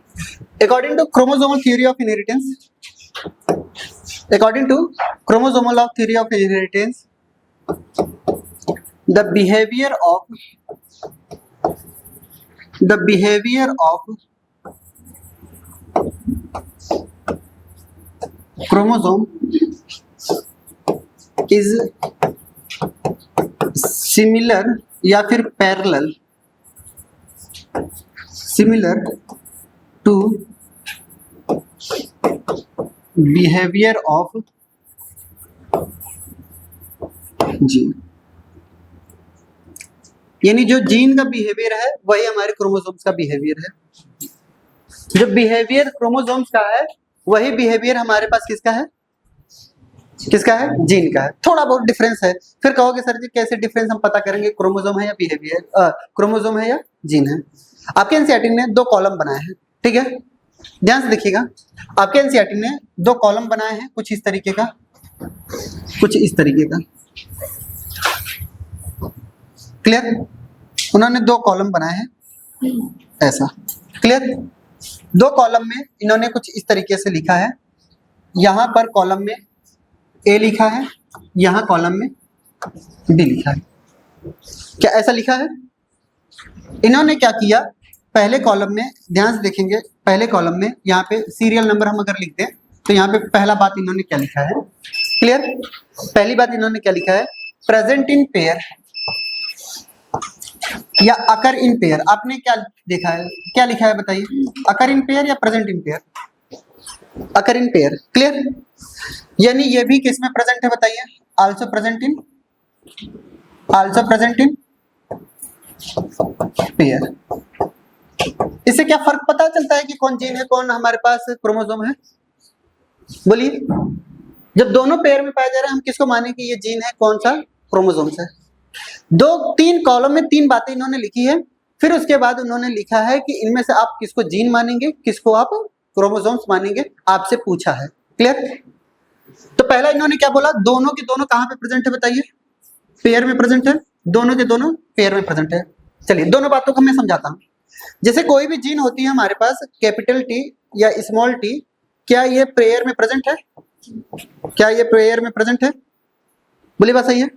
according to chromosomal theory of inheritance, the behavior of chromosome is similar या फिर similar to behavior of gene। यानी जो जीन का बिहेवियर है वही हमारे क्रोमोसोम्स का बिहेवियर है। जो बिहेवियर क्रोमोसोम्स का है वही बिहेवियर हमारे पास किसका है? जीन का है। थोड़ा बहुत डिफरेंस है। फिर कहोगे सर जी कैसे डिफरेंस हम पता करेंगे, क्रोमोसोम है या बिहेवियर, क्रोमोसोम है या जीन है? आपके एनसीईआरटी ने 2 कॉलम बनाए हैं, ठीक है, ध्यान से देखिएगा। आपके एनसीईआरटी ने 2 कॉलम बनाए हैं, कुछ इस तरीके का, कुछ इस तरीके का। क्लियर। उन्होंने 2 कॉलम बनाए हैं ऐसा। क्लियर। 2 कॉलम में इन्होंने कुछ इस तरीके से लिखा है। यहां पर कॉलम में ए लिखा है, यहां कॉलम में बी लिखा है। क्या ऐसा लिखा है? इन्होंने क्या किया, पहले कॉलम में ध्यान से देखेंगे, पहले कॉलम में यहाँ पे सीरियल नंबर हम अगर लिखते हैं तो यहाँ पे पहला बात इन्होंने क्या लिखा है? क्लियर। पहली बात इन्होंने क्या लिखा है? प्रेजेंट इन पेयर या अकर इन पेयर। आपने क्या देखा है, क्या लिखा है बताइए? अकर इन पेयर या present in pair? Occur in pair. Clear. यानी ये भी किस में प्रेजेंट है बताइए? Also present in pair. इससे क्या फर्क पता चलता है कि कौन जीन है कौन हमारे पास क्रोमोसोम है? बोलिए। जब दोनों पेयर में पाया जा रहा है हम किसको माने कि ये जीन है, कौन सा? क्रोमोसोम्स है। 3 कॉलम में 3 बातें इन्होंने लिखी है। फिर उसके बाद उन्होंने लिखा है कि इनमें से आप किसको जीन मानेंगे, किसको आप क्रोमोसोम्स मानेंगे, आपसे पूछा है। क्लियर। तो पहला इन्होंने क्या बोला? दोनों के दोनों कहां पे प्रेजेंट है बताइए? पेयर में प्रेजेंट है। दोनों के दोनों पेयर में प्रेजेंट है। चलिए दोनों बातों को मैं समझाता हूं। जैसे कोई भी जीन होती है हमारे पास, कैपिटल टी या स्मॉल टी, क्या ये पेयर में प्रेजेंट है? क्या ये पेयर में प्रेजेंट है? बोलिए बात सही है?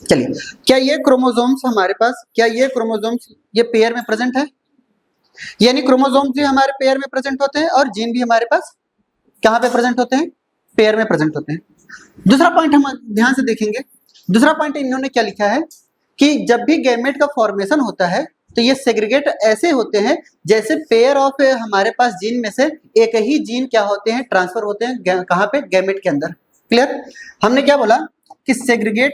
चलिए, क्या ये क्रोमोसोम्स हमारे पास, क्या ये क्रोमोसोम्स ये पेयर में प्रेजेंट है? यानी क्रोमोसोम्स भी हमारे पेयर में प्रेजेंट होते हैं और जीन भी हमारे पास कहाँ पे प्रेजेंट होते हैं? पेयर में प्रेजेंट होते हैं। दूसरा पॉइंट हम ध्यान से देखेंगे। दूसरा पॉइंट इन्होंने क्या लिखा है कि जब भी गैमेट का फॉर्मेशन होता है तो ये सेग्रीगेट ऐसे होते हैं जैसे पेयर ऑफ हमारे पास जीन में से एक ही जीन क्या होते हैं? ट्रांसफर होते हैं कहाँ पे? गैमेट के अंदर। क्लियर? हमने क्या बोला कि सेग्रीगेट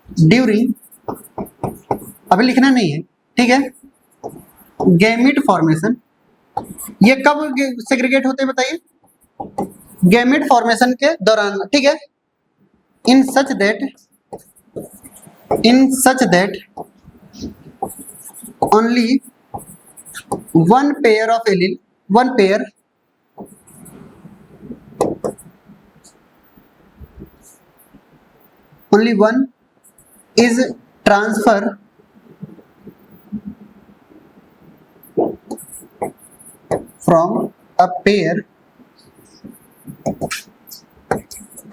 ड्यूरिंग, अभी लिखना नहीं है, ठीक है, गैमेट फॉर्मेशन। ये कब सेग्रीगेट होते हैं बताइए? गैमेट फॉर्मेशन के दौरान, ठीक है। In such that only one pair of allele, one pair only one is transfer from a pair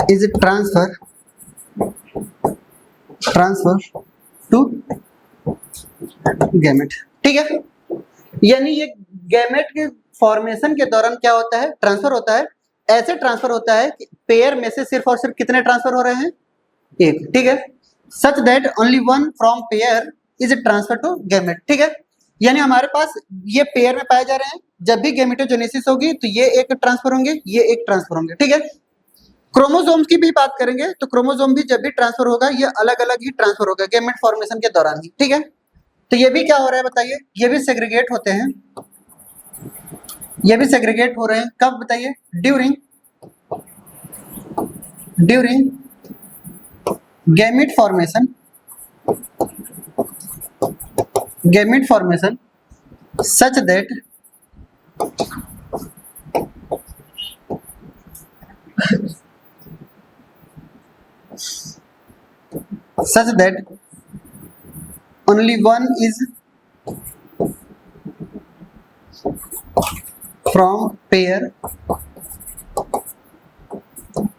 is transfer to gamete, ठीक है। यानी ये गैमेट के फॉर्मेशन के दौरान क्या होता है? ट्रांसफर होता है। ऐसे ट्रांसफर होता है कि पेयर में से सिर्फ और सिर्फ कितने ट्रांसफर हो रहे हैं? एक, ठीक है। Such that only one from pair is transfer to gamete, ठीक है। यानी हमारे पास ये पेयर में पाए जा रहे हैं, जब भी गैमेटोजेनेसिस होगी तो ये एक ट्रांसफर होंगे, ये एक ट्रांसफर होंगे, ठीक है। क्रोमोसोम्स की भी बात करेंगे तो क्रोमोसोम भी जब भी ट्रांसफर होगा ये अलग अलग ही ट्रांसफर होगा गैमेट फॉर्मेशन के दौरान ही, ठीक है। तो ये भी क्या हो रहा है बताइए? ये भी सेग्रीगेट होते हैं, ये भी सेग्रीगेट हो रहे हैं। कब बताइए? During gamete formation such that only one is from pair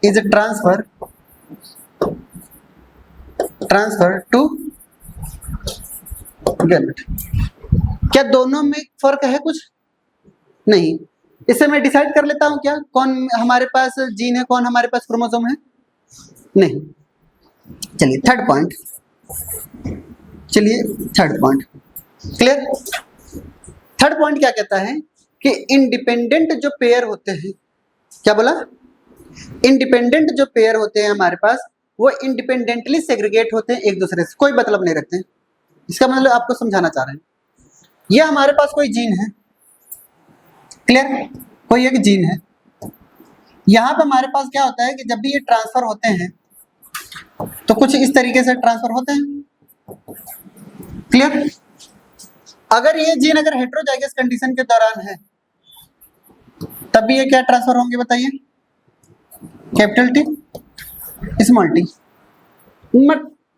is transfer to gamete. क्या दोनों में फर्क है? कुछ नहीं। इससे मैं डिसाइड कर लेता हूं क्या कौन हमारे पास जीन है, कौन हमारे पास क्रोमोसोम है? नहीं। चलिए third point, clear. Third point क्या कहता है कि इंडिपेंडेंट जो पेयर होते हैं, क्या बोला? इंडिपेंडेंट जो पेयर होते हैं हमारे पास वो इंडिपेंडेंटली सेग्रीगेट होते हैं, एक दूसरे से कोई मतलब नहीं रखते हैं। इसका मतलब आपको समझाना चाह रहे हैं, ये हमारे पास कोई जीन है, क्लियर, कोई एक जीन है। यहां पर हमारे पास क्या होता है कि जब भी ये ट्रांसफर होते हैं तो कुछ इस तरीके से ट्रांसफर होते हैं, क्लियर। अगर ये जीन अगर हेटेरोजाइगस कंडीशन के दौरान है तब भी ये क्या ट्रांसफर होंगे बताइए? Capital T, small T.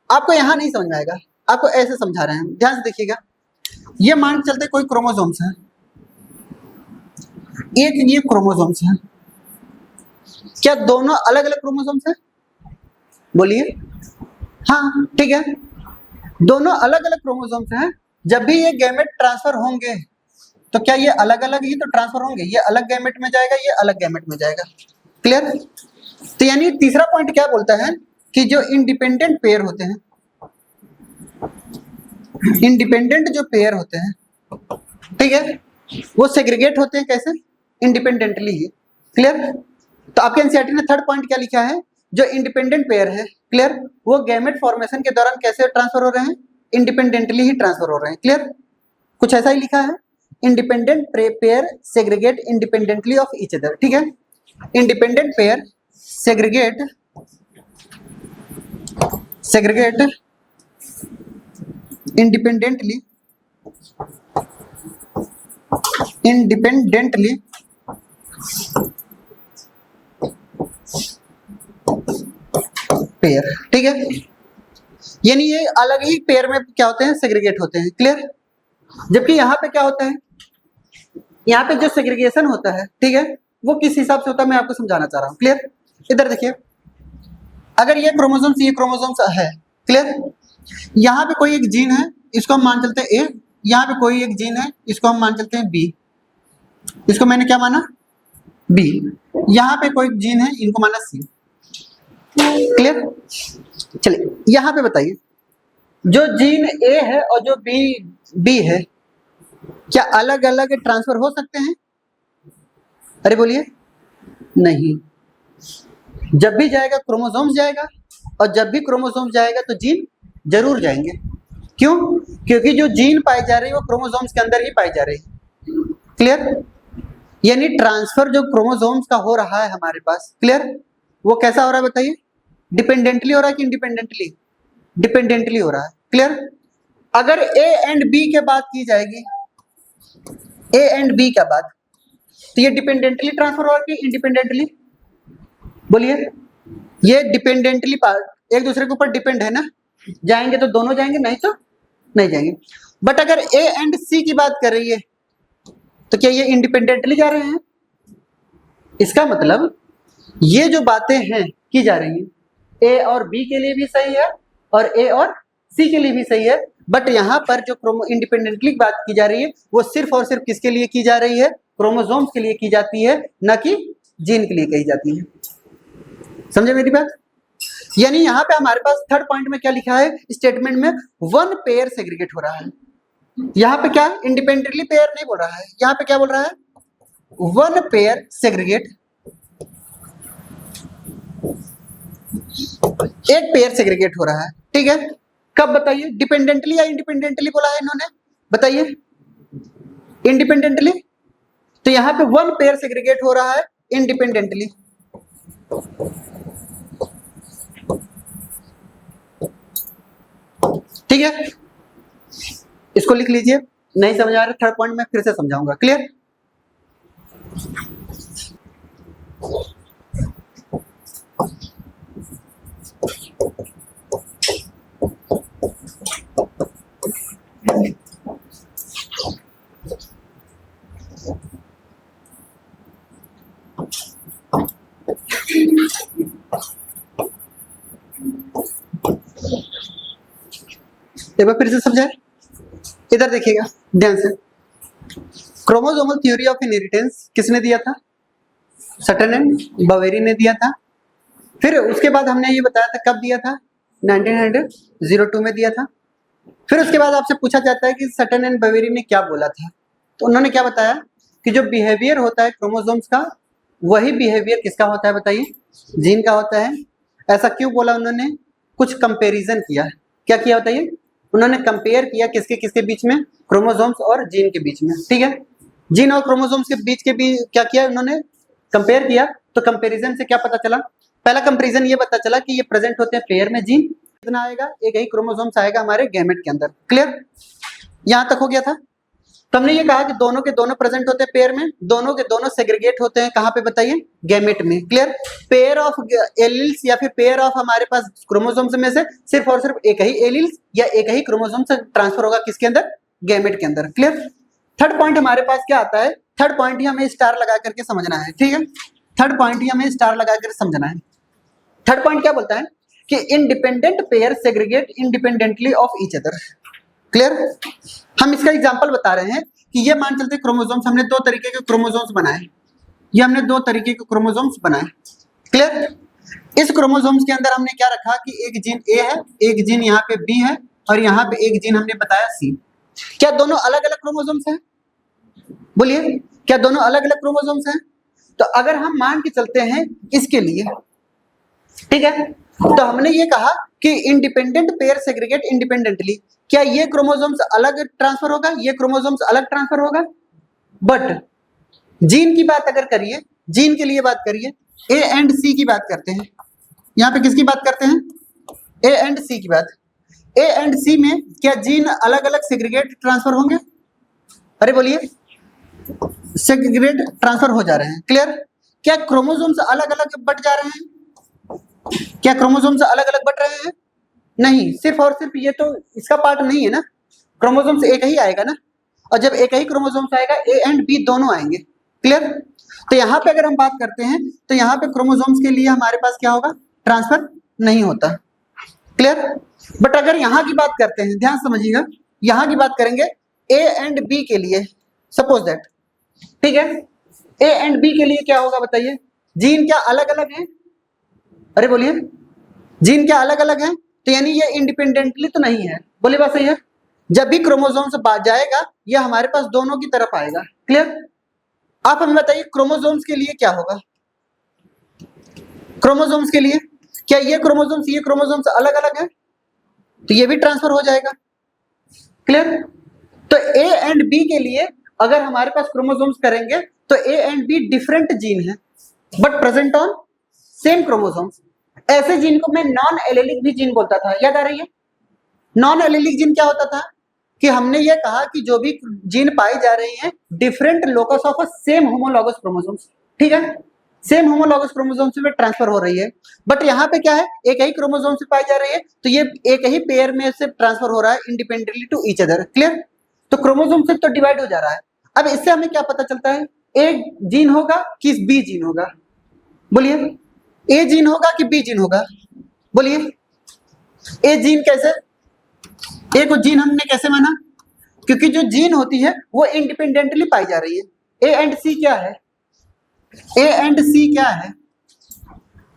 आपको यहां नहीं समझ में आएगा, आपको ऐसे समझा रहे हैं, ध्यान से देखिएगा। ये मान चलते कोई क्रोमोसोम्स है, एक ये क्रोमोसोम्स है, क्या दोनों अलग अलग क्रोमोसोम्स हैं? बोलिए। हाँ, ठीक है, दोनों अलग अलग क्रोमोसोम्स हैं। जब भी ये गैमेट ट्रांसफर होंगे तो क्या ये अलग अलग ही तो ट्रांसफर होंगे? ये अलग गैमेट में जाएगा, ये अलग गैमेट में जाएगा, क्लियर। तो यानी तीसरा पॉइंट क्या बोलता है कि जो इंडिपेंडेंट पेयर होते हैं, इंडिपेंडेंट जो पेयर होते हैं, ठीक है, वो सेग्रीगेट होते हैं कैसे? इंडिपेंडेंटली ही, क्लियर। तो आपके एनसीईआरटी ने थर्ड पॉइंट क्या लिखा है? जो इंडिपेंडेंट पेयर है, क्लियर, वो गैमेट फॉर्मेशन के दौरान कैसे ट्रांसफर हो रहे हैं? इंडिपेंडेंटली ही ट्रांसफर हो रहे हैं, क्लियर। कुछ ऐसा ही लिखा है, independent pair segregate independently of each other, ठीक है। Independent pair segregate independently pair, ठीक है। यानी ये अलग ही पेयर में क्या होते हैं? सेग्रीगेट होते हैं, क्लियर। जबकि यहाँ पे क्या होता है? यहाँ पे जो सेग्रीगेशन होता है, ठीक है, वो किस हिसाब से होता है मैं आपको समझाना चाह रहा हूँ। क्लियर? इधर देखिए, अगर ये क्रोमोसोम्स है, क्लियर, यहाँ पे कोई एक जीन है, इसको हम मान चलते हैं ए, यहाँ पे कोई एक जीन है, इसको हम मान चलते हैं बी, इसको मैंने क्या माना, बी, यहाँ पे कोई जीन है, इनको माना सी। क्लियर? चलिए यहाँ पे बताइए, जो जीन ए है और जो बी है, क्या अलग अलग ट्रांसफर हो सकते हैं? अरे बोलिए, नहीं। जब भी जाएगा क्रोमोसोम्स जाएगा, और जब भी क्रोमोसोम्स जाएगा तो जीन जरूर जाएंगे। क्यों? क्योंकि जो जीन पाई जा रही है वो क्रोमोसोम्स के अंदर ही पाई जा रही है। क्लियर? यानी ट्रांसफर जो क्रोमोसोम्स का हो रहा है हमारे पास, क्लियर, वो कैसा हो रहा है बताइए? डिपेंडेंटली हो रहा है कि इंडिपेंडेंटली? डिपेंडेंटली हो रहा है। क्लियर? अगर ए एंड बी के बात की जाएगी, ए एंड बी का बात, तो ये डिपेंडेंटली ट्रांसफर हो रहा है कि इंडिपेंडेंटली? बोलिए, ये डिपेंडेंटली पार्ट एक दूसरे के ऊपर डिपेंड है ना, जाएंगे तो दोनों जाएंगे, नहीं तो नहीं जाएंगे। बट अगर ए एंड सी की बात कर रही है तो क्या ये इंडिपेंडेंटली जा रहे हैं? इसका मतलब ये जो बातें हैं की जा रही है ए और बी के लिए भी सही है और ए और सी के लिए भी सही है, बट यहाँ पर जो इंडिपेंडेंटली बात की जा रही है वो सिर्फ और सिर्फ किसके लिए की जा रही है? क्रोमोसोम्स के लिए की जाती है, न कि जीन के लिए कही जाती है। समझे मेरी बात? यानी यहाँ पे हमारे पास थर्ड पॉइंट में क्या लिखा है स्टेटमेंट में, वन पेयर सेग्रीगेट हो रहा है। यहाँ पे क्या इंडिपेंडेंटली पेयर नहीं बोल रहा है, यहाँ पे क्या बोल रहा है? वन पेयर सेग्रीगेट, एक पेयर सेग्रीगेट हो रहा है। ठीक है, कब बताइए? डिपेंडेंटली या इंडिपेंडेंटली बोला है इन्होंने? बताइए, इंडिपेंडेंटली। तो यहाँ पे वन पेयर सेग्रीगेट हो रहा है इंडिपेंडेंटली। ठीक है, इसको लिख लीजिए। नहीं समझ आ रहा थर्ड पॉइंट में फिर से समझाऊंगा। क्लियर? एक बार फिर से समझाए, इधर देखिएगा ध्यान से। क्रोमोसोमल थ्योरी ऑफ इनहेरिटेंस किसने दिया था? सटन एंड बवेरी ने दिया था। फिर उसके बाद हमने ये बताया था, कब दिया था? 1902 में दिया था। फिर उसके बाद आपसे पूछा जाता है कि सटन एंड बवेरी ने क्या बोला था, तो उन्होंने क्या बताया कि जो बिहेवियर होता है क्रोमोसोम्स का, वही बिहेवियर किसका होता है बताइए? जीन का होता है। ऐसा क्यों बोला उन्होंने? कुछ कंपैरिजन किया। क्या किया बताइए? उन्होंने कंपेयर किया किसके किसके बीच में? क्रोमोसोम्स और जीन के बीच में। ठीक है, जीन और क्रोमोसोम्स के बीच के भी क्या किया उन्होंने? कंपेयर किया। तो कंपैरिजन से क्या पता चला? पहला कंपैरिजन ये पता चला कि ये प्रेजेंट होते हैं पेयर में। जीन कितना आएगा? एक ही क्रोमोसोम्स आएगा हमारे गैमेट के अंदर। क्लियर? यहां तक हो गया था। तो हमने ये कहा कि दोनों के दोनों प्रेजेंट होते हैं पेयर में, दोनों के दोनों सेग्रीगेट होते हैं कहां पे बताइए? गैमेट में। क्लियर? पेयर ऑफ एलिल्स या फिर पेयर ऑफ हमारे पास क्रोमोसोम्स में से सिर्फ और सिर्फ एक ही एलिल्स या एक ही क्रोमोसोम से ट्रांसफर होगा किसके अंदर? गैमेट के अंदर। क्लियर? थर्ड पॉइंट हमारे पास क्या आता है? थर्ड पॉइंट ही हमें स्टार लगा करके समझना है। ठीक है, थर्ड पॉइंट ही हमें स्टार लगा कर समझना है। थर्ड पॉइंट क्या बोलता है कि independent pair segregate independently of each other. Clear? हम इसका एग्जांपल बता रहे हैं कि ये मान चलते क्रोमोसोम्स, हमने दो तरीके के क्रोमोसोम्स बनाए, ये हमने दो तरीके के क्रोमोसोम्स बनाए। क्लियर? इस क्रोमोसोम्स के अंदर हमने क्या रखा कि एक जीन ए है, एक जीन यहाँ पे बी है और यहाँ पे एक जीन हमने बताया सी। क्या दोनों अलग अलग क्रोमोसोम्स हैं? बोलिए, क्या दोनों अलग अलग क्रोमोसोम्स हैं? तो अगर हम मान के चलते हैं इसके लिए, ठीक है, तो हमने ये कहा कि इंडिपेंडेंट पेयर सेग्रीगेट इंडिपेंडेंटली। क्या ये क्रोमोसोम्स अलग ट्रांसफर होगा, ये क्रोमोसोम्स अलग ट्रांसफर होगा? बट जीन की बात अगर करिए, जीन के लिए बात करिए, ए एंड सी की बात करते हैं। यहाँ पे किसकी बात करते हैं? ए एंड सी की बात। ए एंड सी में क्या जीन अलग अलग सेग्रीगेट ट्रांसफर होंगे? अरे बोलिए, सेग्रीगेट ट्रांसफर हो जा रहे हैं। क्लियर? क्या क्रोमोसोम्स अलग अलग बट जा रहे हैं? क्या क्रोमोसोम्स अलग अलग बट रहे हैं? नहीं, सिर्फ और सिर्फ ये तो इसका पार्ट नहीं है ना, क्रोमोसोम्स एक ही आएगा ना, और जब एक ही क्रोमोसोम्स आएगा ए एंड बी दोनों आएंगे। क्लियर? तो यहाँ पे अगर हम बात करते हैं तो यहाँ पे क्रोमोसोम्स के लिए हमारे पास क्या होगा, ट्रांसफर नहीं होता। क्लियर? बट अगर यहाँ की बात करते हैं, ध्यान समझिएगा, यहाँ की बात करेंगे ए एंड बी के लिए, सपोज दैट, ठीक है, ए एंड बी के लिए क्या होगा बताइए, जीन क्या अलग अलग हैं? अरे बोलिए, जीन क्या अलग अलग हैं? तो यानी ये इंडिपेंडेंटली तो नहीं है, बोलिए बात सही है। जब भी क्रोमोसोम से बात जाएगा ये हमारे पास दोनों की तरफ आएगा। क्लियर? आप हमें बताइए क्रोमोसोम्स के लिए क्या होगा, क्रोमोसोम्स के लिए क्या ये क्रोमोसोम्स अलग अलग है? तो ये भी ट्रांसफर हो जाएगा। क्लियर? तो ए एंड बी के लिए अगर हमारे पास क्रोमोसोम्स करेंगे तो A and B different gene है but present on same chromosomes. ऐसे जीन को मैं नॉन एलेलिक भी जीन बोलता था, याद आ रही है? नॉन एलेलिक जीन क्या होता था कि हमने ये कहा कि जो भी जीन पाई जा रही हैं different locus of same homologous chromosomes, ठीक है, सेम होमोलॉगस क्रोमोसोम्स में ट्रांसफर हो रही है। बट यहाँ पे क्या है, एक ही क्रोमोसोम से पाई जा रही है तो ये एक ही पेयर में से ट्रांसफर हो रहा है independently to each other. Clear? तो क्रोमोसोम से तो डिवाइड हो जा रहा है। अब इससे हमें क्या पता चलता है, ए जीन होगा कि बी जीन होगा? बोलिए, ए जीन होगा कि बी जीन होगा? बोलिए, ए जीन कैसे, ए को जीन हमने कैसे माना? क्योंकि जो जीन होती है वो इंडिपेंडेंटली पाई जा रही है। ए एंड सी क्या है, ए एंड सी क्या है,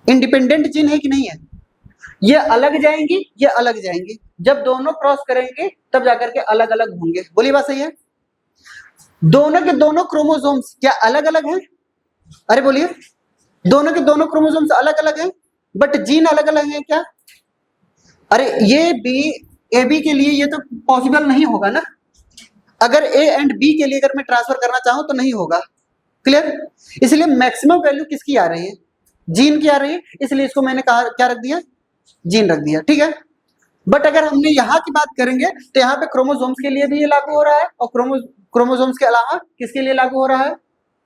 इंडिपेंडेंट जीन है कि नहीं है? ये अलग जाएंगी, ये अलग जाएंगी, जब दोनों क्रॉस करेंगे तब जाकर के अलग अलग होंगे। बोलिए बात सही है? दोनों के दोनों क्रोमोसोम्स क्या अलग अलग हैं? अरे बोलिए, दोनों के दोनों क्रोमोसोम्स अलग अलग हैं बट जीन अलग अलग हैं क्या? अरे ये बी ए बी के लिए ये तो पॉसिबल नहीं होगा ना। अगर ए एंड बी के लिए अगर मैं ट्रांसफर करना चाहूं तो नहीं होगा। क्लियर? इसलिए मैक्सिमम वैल्यू किसकी आ रही है, जीन की आ रही है, इसलिए इसको मैंने कहा क्या रख दिया, जीन रख दिया। ठीक है, बट अगर हमने यहाँ की बात करेंगे तो यहाँ पे क्रोमोसोम्स के लिए भी ये लागू हो रहा है और क्रोमोसोम्स के अलावा किसके लिए लागू हो रहा है,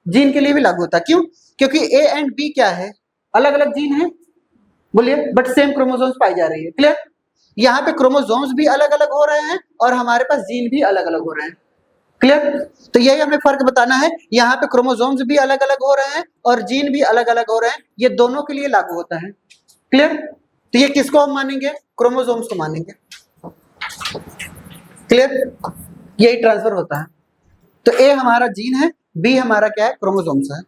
जीन के लिए भी लागू होता है। क्यों? क्योंकि ए एंड बी क्या है, अलग अलग जीन है, बोलिए, बट सेम क्रोमोसोम्स पाई जा रही है। क्लियर? यहाँ पे क्रोमोसोम्स भी अलग अलग हो रहे हैं और हमारे पास जीन भी अलग अलग हो रहे हैं। क्लियर? तो यही हमें फर्क बताना है, यहाँ पे क्रोमोसोम्स भी अलग अलग हो रहे हैं और जीन भी अलग अलग हो रहे हैं, ये दोनों के लिए लागू होता है। क्लियर? तो ये किसको हम मानेंगे, क्रोमोसोम्स को मानेंगे। क्लियर? यही ट्रांसफर होता है। तो ए हमारा जीन है, बी हमारा क्या है, क्रोमोसोम्स है।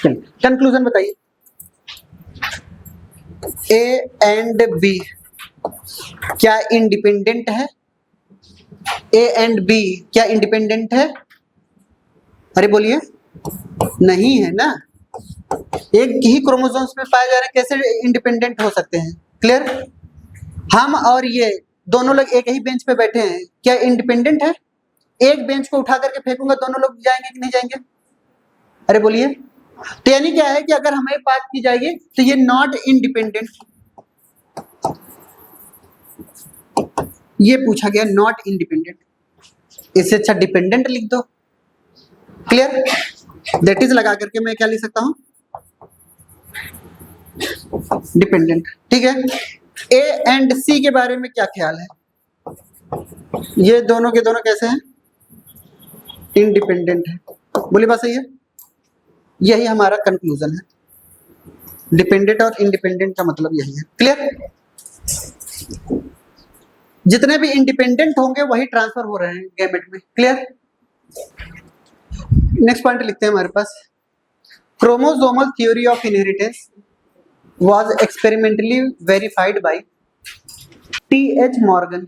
कंक्लूजन बताइए, ए एंड बी क्या इंडिपेंडेंट है? ए एंड बी क्या इंडिपेंडेंट है? अरे बोलिए, नहीं है ना, एक ही क्रोमोसोम्स में पाए जा रहे हैं, कैसे इंडिपेंडेंट हो सकते हैं? क्लियर? हम और ये दोनों लोग एक ही बेंच पे बैठे हैं, क्या इंडिपेंडेंट है? एक बेंच को उठा करके फेंकूंगा, दोनों लोग जाएंगे कि नहीं जाएंगे? अरे बोलिए, तो यानी क्या है कि अगर हमें बात की जाएगी तो ये नॉट इंडिपेंडेंट, ये पूछा गया नॉट इंडिपेंडेंट, इससे अच्छा डिपेंडेंट लिख दो। क्लियर? दैट इज लगा करके मैं क्या लिख सकता हूं, डिपेंडेंट। ठीक है, ए एंड सी के बारे में क्या ख्याल है? ये दोनों के दोनों कैसे हैं, इंडिपेंडेंट है। बोली बात सही है? यही हमारा कंक्लूजन है, डिपेंडेंट और इंडिपेंडेंट का मतलब यही है। क्लियर? जितने भी इंडिपेंडेंट होंगे वही ट्रांसफर हो रहे हैं गैमेट में। क्लियर? नेक्स्ट पॉइंट लिखते हैं हमारे पास, chromosomal theory of inheritance was experimentally verified by T.H. Morgan.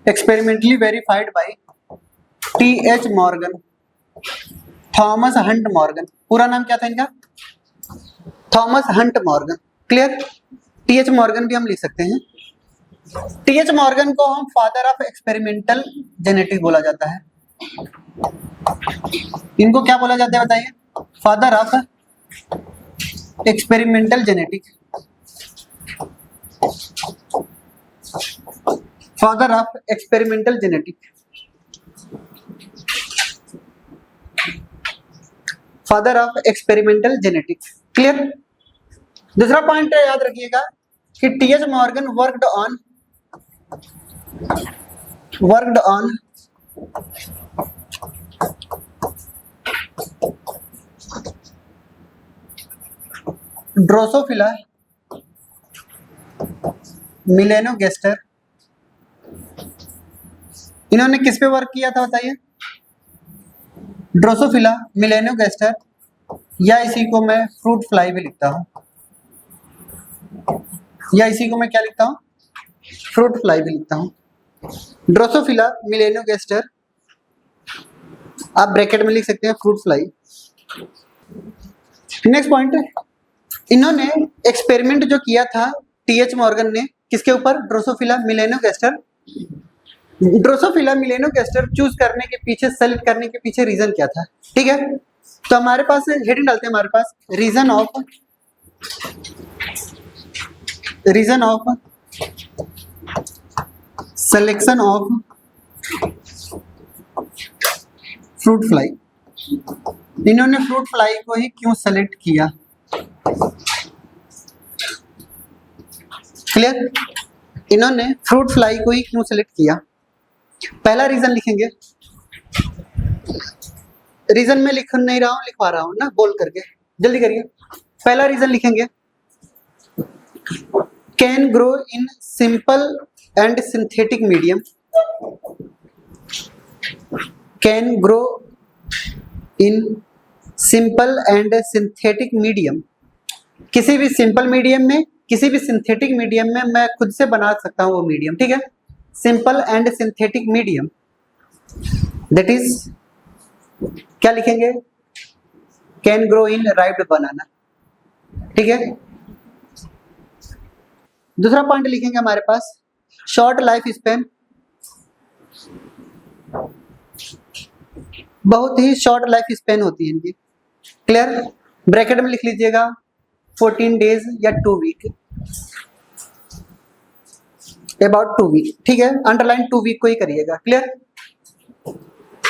Experimentally verified by T.H. Morgan, Thomas Hunt Morgan. पूरा नाम क्या था इनका, Thomas Hunt Morgan. Clear? TH. Morgan भी हम लिख सकते हैं। टी.एच. मॉर्गन को हम फादर ऑफ एक्सपेरिमेंटल जेनेटिक्स बोला जाता है। इनको क्या बोला जाता है बताइए, father of experimental genetics, father of experimental genetics, father of experimental genetics. Clear? दूसरा पॉइंट याद रखिएगा कि T H. Morgan worked on worked on Drosophila melanogaster. इन्होंने किस पे वर्क किया था बताइए? ड्रोसोफिला मेलेनोगास्टर, या इसी को मैं फ्रूट फ्लाई भी लिखता हूं, या इसी को मैं क्या लिखता हूं? फ्रूट फ्लाई भी लिखता हूं। ड्रोसोफिला मेलेनोगास्टर, आप ब्रैकेट में लिख सकते हैं फ्रूट फ्लाई। नेक्स्ट पॉइंट, इन्होंने एक्सपेरिमेंट जो किया था टीएच मॉर्गन ने किसके ऊपर? ड्रोसोफिला मेलेनोगास्टर। ड्रोसोफिला मेलेनोगास्टर चूज करने के पीछे, सेलेक्ट करने के पीछे रीजन क्या था? ठीक है, तो हमारे पास हेडिंग डालते हैं, हमारे पास reason of selection of fruit fly. इन्होंने फ्रूट फ्लाई को ही क्यों सेलेक्ट किया? क्लियर? इन्होंने फ्रूट फ्लाई को ही क्यों सेलेक्ट किया? पहला रीजन लिखेंगे, रीजन में लिख नहीं रहा हूं, लिखवा रहा हूं ना बोल करके, जल्दी करिए। पहला रीजन लिखेंगे, can grow in simple and synthetic medium. Can grow in simple and synthetic medium. किसी भी सिंपल मीडियम में, किसी भी सिंथेटिक मीडियम में मैं खुद से बना सकता हूं वो मीडियम। ठीक है, simple and synthetic medium, that is क्या लिखेंगे? कैन ग्रो इन राइप्ड बनाना। ठीक है, दूसरा पॉइंट लिखेंगे हमारे पास, शॉर्ट लाइफ स्पेन, बहुत ही शॉर्ट लाइफ स्पेन होती है इनकी। क्लियर? ब्रैकेट में लिख लीजिएगा 14 डेज या 2 वीक, अबाउट 2 वीक। ठीक है, अंडरलाइन 2 वीक को ही करिएगा। Clear?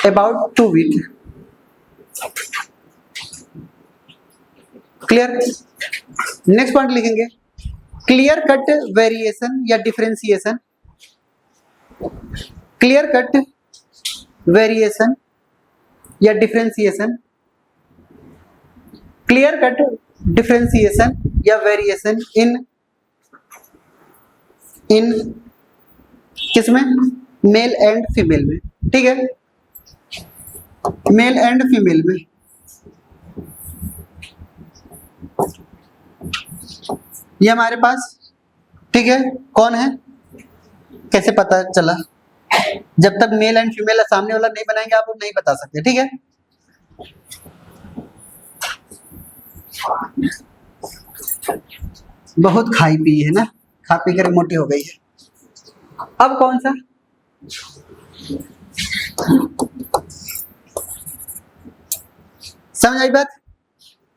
About 2 week. Clear? Next point लिखेंगे, क्लियर कट वेरिएशन या डिफरेंशिएशन। क्लियर कट वेरिएशन या डिफरेंशिएशन, क्लियर कट डिफरेंशिएशन या वेरिएशन इन किसमें? मेल एंड फीमेल में। ठीक है, मेल एंड फीमेल में। ये हमारे पास, ठीक है, कौन है? कैसे पता चला? जब तक मेल एंड फीमेल सामने वाला नहीं बनाएंगे आप नहीं बता सकते। ठीक है, बहुत खाई पी है ना, खा पी कर मोटी हो गई है। अब कौन सा? समझ आई बात?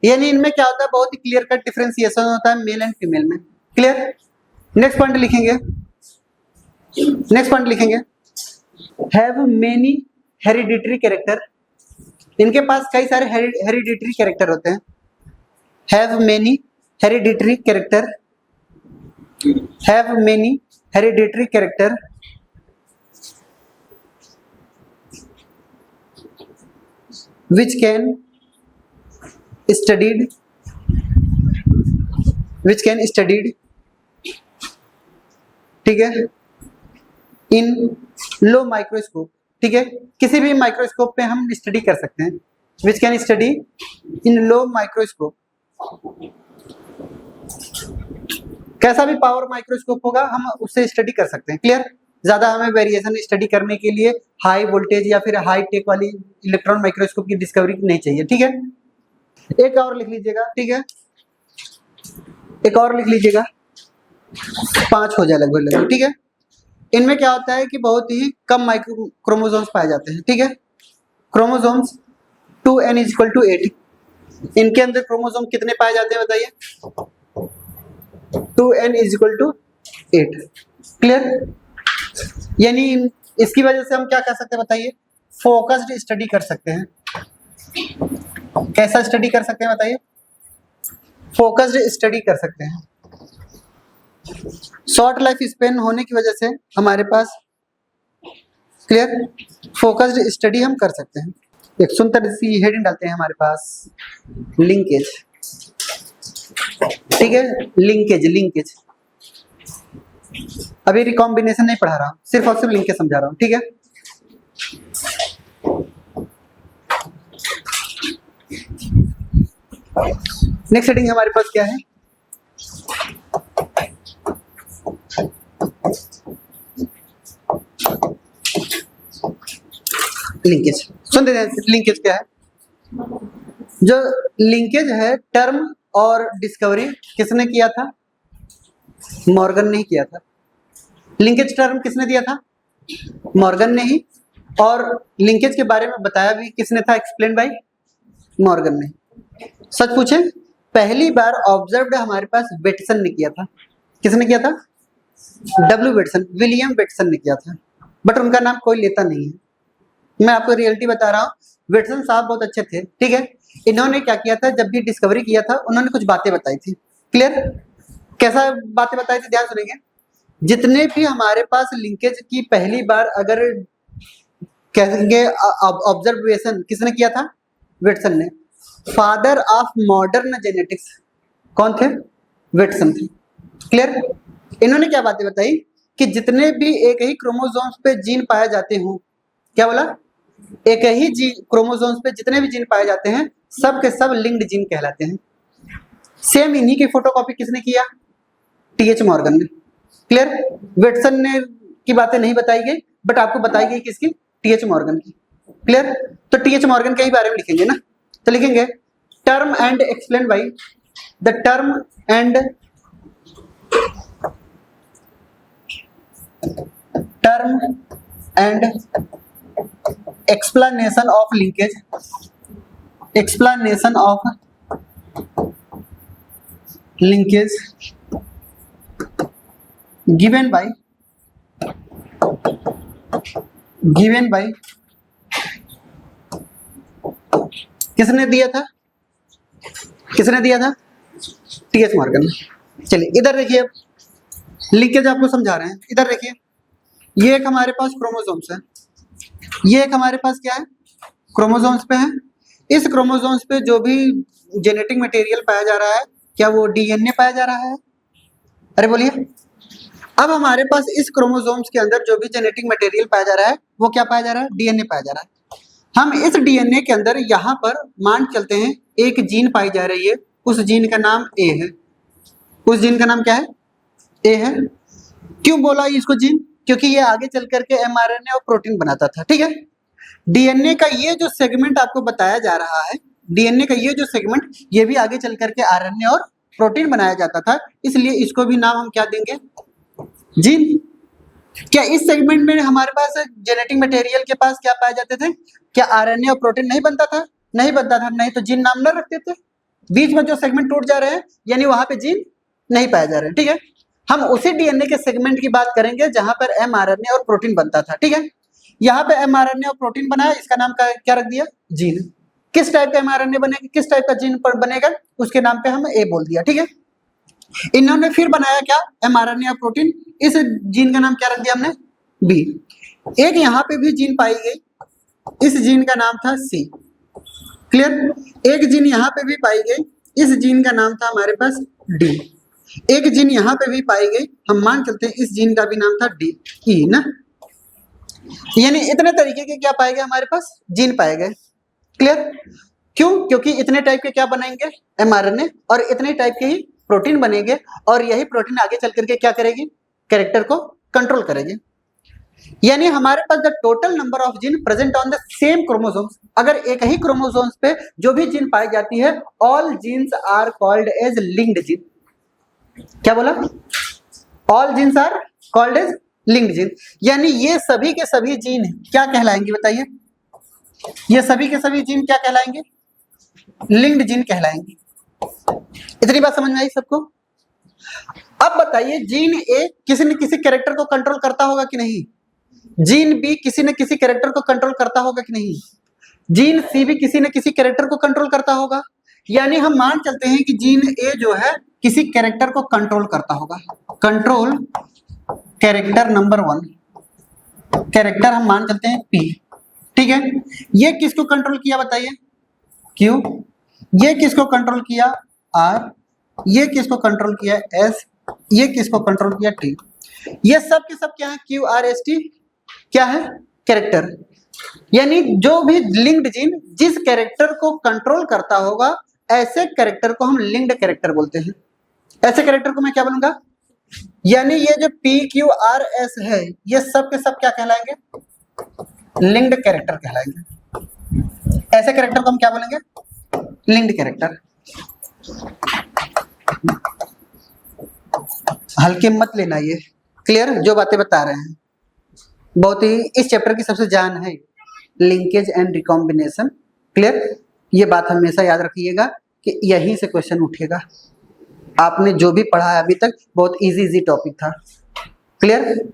यानी इनमें क्या होता है, बहुत ही क्लियर कट डिफरेंशिएशन होता है मेल एंड फीमेल में। क्लियर? नेक्स्ट पॉइंट लिखेंगे, नेक्स्ट पॉइंट लिखेंगे, हैव मेनी हेरिडिटरी कैरेक्टर। इनके पास कई सारे हेरिडिटरी कैरेक्टर होते हैं। Have many hereditary character, have many hereditary character which can studied ठीक है, इन लो माइक्रोस्कोप। ठीक है, किसी भी माइक्रोस्कोप पे हम स्टडी कर सकते हैं, which can study in low microscope. कैसा भी पावर माइक्रोस्कोप होगा हम उससे स्टडी कर सकते हैं। क्लियर? ज्यादा हमें वेरिएशन स्टडी करने के लिए हाई वोल्टेज या फिर हाई टेक वाली इलेक्ट्रॉन माइक्रोस्कोप की डिस्कवरी नहीं चाहिए। ठीक है, एक और लिख लीजिएगा। ठीक है, एक और लिख लीजिएगा, 5 हो जाए लगभग। ठीक है, इनमें क्या होता है कि बहुत ही कम माइक्रो क्रोमोसोम्स पाए जाते हैं। ठीक है, क्रोमोसोम्स 2n = 8। इनके अंदर क्रोमोसोम कितने पाए जाते हैं बताइए? 2n = 8। क्लियर? यानी इसकी वजह से हम क्या कर सकते हैं बताइए? फोकस्ड स्टडी कर सकते हैं। कैसा स्टडी कर सकते हैं बताइए? फोकस्ड स्टडी कर सकते हैं। शॉर्ट लाइफ स्पेन होने की वजह से हमारे पास क्लियर? फोकस्ड स्टडी हम कर सकते हैं। एक सुंदर सी हेडिंग डालते हैं हमारे पास, लिंकेज। ठीक है, लिंकेज लिंकेज। अभी रिकॉम्बिनेशन नहीं पढ़ा रहा हूं, सिर्फ और सिर्फ लिंकेज समझा रहा हूं। ठीक है, नेक्स्ट हेडिंग हमारे पास क्या है? लिंकेज। सुन दे, लिंकेज क्या है? जो लिंकेज है, टर्म और डिस्कवरी किसने किया था? मॉर्गन ने ही किया था। लिंकेज टर्म किसने दिया था? मॉर्गन ने ही। और लिंकेज के बारे में बताया भी किसने था? एक्सप्लेन बाय मॉर्गन ने। सच पूछे, पहली बार ऑब्जर्व्ड हमारे पास वेटसन ने किया था। किसने किया था? डब्ल्यू वेटसन, विलियम वेटसन ने किया था, बट उनका नाम कोई लेता नहीं है। मैं आपको रियलिटी बता रहा हूँ, वेटसन साहब बहुत अच्छे थे। ठीक है, इन्होंने क्या किया था, जब भी डिस्कवरी किया था उन्होंने कुछ बातें बताई थी। क्लियर? कैसा बातें बताई थी, ध्यान सुनेंगे। जितने भी हमारे पास लिंकेज की पहली बार अगर कहेंगे ऑब्जर्वेशन किसने किया था? वेटसन ने। फादर ऑफ मॉडर्न जेनेटिक्स कौन थे? वेटसन थे। क्लियर? इन्होंने क्या बातें बताई कि जितने भी एक ही क्रोमोसोम्स पे जीन पाए जाते हों, क्या बोला? एक ही जीन क्रोमोसोम्स पे जितने भी जीन पाए जाते हैं सब के सब लिंक्ड जीन कहलाते हैं। सेम इन्हीं की फोटोकॉपी किसने किया? टीएच मॉर्गन ने। क्लियर? वेटसन ने की बातें नहीं बताई गई, बट आपको बताई गई किसकी? टीएच मॉर्गन की। क्लियर? तो टीएच मॉर्गन के ही बारे में लिखेंगे ना, तो लिखेंगे term and explain by the term and explanation of linkage, explanation of linkage given by किसने दिया था? किसने दिया था? T H Morgan. चलिए इधर देखिए, अब लिंकेज आपको समझा रहे हैं। इधर देखिए, ये एक हमारे पास क्रोमोसोम्स है, ये एक हमारे पास क्या है? क्रोमोसोम्स पे है। इस क्रोमोसोम्स पे जो भी जेनेटिक मटेरियल पाया जा रहा है, क्या वो डीएनए पाया जा रहा है? अरे बोलिए। अब हमारे पास इस क्रोमोसोम्स के अंदर जो भी जेनेटिक मटेरियल पाया जा रहा है वो क्या पाया जा रहा है? डीएनए पाया जा रहा है। हम इस डीएनए के अंदर यहाँ पर मान चलते हैं एक जीन पाई जा रही है, उस जीन का नाम ए है। उस जीन का नाम क्या है? ए है। क्यों बोला इसको जीन? क्योंकि ये आगे चल करके एमआरएनए और प्रोटीन बनाता था। ठीक है, डीएनए का ये जो सेगमेंट आपको बताया जा रहा है, डीएनए का ये जो सेगमेंट, ये भी आगे चल करके आरएनए और प्रोटीन बनाया जाता था, इसलिए इसको भी नाम हम क्या देंगे? जीन। क्या इस सेगमेंट में हमारे पास जेनेटिक मटेरियल के पास क्या पाए जाते थे? क्या आरएनए और प्रोटीन नहीं बनता था? नहीं बनता था, नहीं तो जीन नाम न रखते थे। बीच में जो सेगमेंट टूट जा रहे हैं यानी वहां पे जीन नहीं पाए जा रहे हैं। ठीक है, हम उसी डीएनए के सेगमेंट की बात करेंगे जहां पर एमआरएनए और प्रोटीन बनता था। ठीक है, यहाँ पे एमआरएनए और प्रोटीन बनाया, इसका नाम क्या रख दिया? जीन। किस टाइप का एमआरएनए बनेगा, किस टाइप का जीन बनेगा, उसके नाम पे हम ए बोल दिया। ठीक है, इन्होंने फिर बनाया क्या? एमआरएनए और प्रोटीन, इस जीन का नाम क्या रख दिया हमने? बी। एक यहाँ पे भी जीन पाई गई, इस जीन का नाम था सी। क्लियर? एक जीन यहाँ पे भी पाई गई, इस जीन का नाम था हमारे पास डी। एक जीन यहाँ पे भी पाई गई, हम मान चलते हैं इस जीन का भी नाम था डी ई ना। यानी इतने तरीके के क्या पाए गए हमारे पास? जीन पाए गए। क्लियर? क्यों? क्योंकि इतने टाइप के क्या बनाएंगे? एमआरएनए, और इतने टाइप के ही प्रोटीन बनेंगे, और यही प्रोटीन आगे चल करके क्या करेगी? कैरेक्टर को कंट्रोल करेगी। यानी हमारे पास the total number of gene present on the same chromosomes, अगर एक ही क्रोमोसोम्स पे जो भी जीन पाई जाती है, all genes are called as linked gene. क्या बोला? All genes are called as linked gene. यानी ये सभी के सभी जीन क्या कहलाएंगे? बताइए, ये सभी के सभी जीन क्या कहलाएंगे? लिंक्ड जीन कहलाएंगे। इतनी बात समझ में आई सबको? अब बताइए, जीन ए किसी न किसी कैरेक्टर को कंट्रोल करता होगा कि नहीं? जीन बी किसी न किसी कैरेक्टर को कंट्रोल करता होगा कि नहीं? जीन सी भी किसी न किसी कैरेक्टर को कंट्रोल करता होगा। यानी हम मान चलते हैं कि जीन ए जो है किसी कैरेक्टर को कंट्रोल करता होगा। कंट्रोल कैरेक्टर नंबर 1, कैरेक्टर हम मान चलते हैं P, ठीक है। ये किसको कंट्रोल किया बताइए? Q। ये किसको कंट्रोल किया? R। ये किसको कंट्रोल किया? S। ये किसको कंट्रोल किया? T। ये सब के सब क्या है? Q R S T क्या है? कैरेक्टर। यानी जो भी लिंक्ड जीन जिस कैरेक्टर को कंट्रोल करता होगा, ऐसे कैरेक्टर को हम लिंक्ड कैरेक्टर बोलते हैं। ऐसे कैरेक्टर को मैं क्या बोलूंगा? यानी ये जो P Q R S है, ये सब के सब क्या कहलाएंगे? लिंक्ड कैरेक्टर कहलाएंगे। ऐसे कैरेक्टर को हम क्या बोलेंगे? Linked character. हल्के मत लेना, ये क्लियर जो बातें बता रहे हैं, बहुत ही इस चैप्टर की सबसे जान है, लिंकेज एंड रिकॉम्बिनेशन। क्लियर, ये बात हमेशा याद रखिएगा कि यहीं से क्वेश्चन उठेगा। आपने जो भी पढ़ा है अभी तक बहुत इजी टॉपिक था। क्लियर,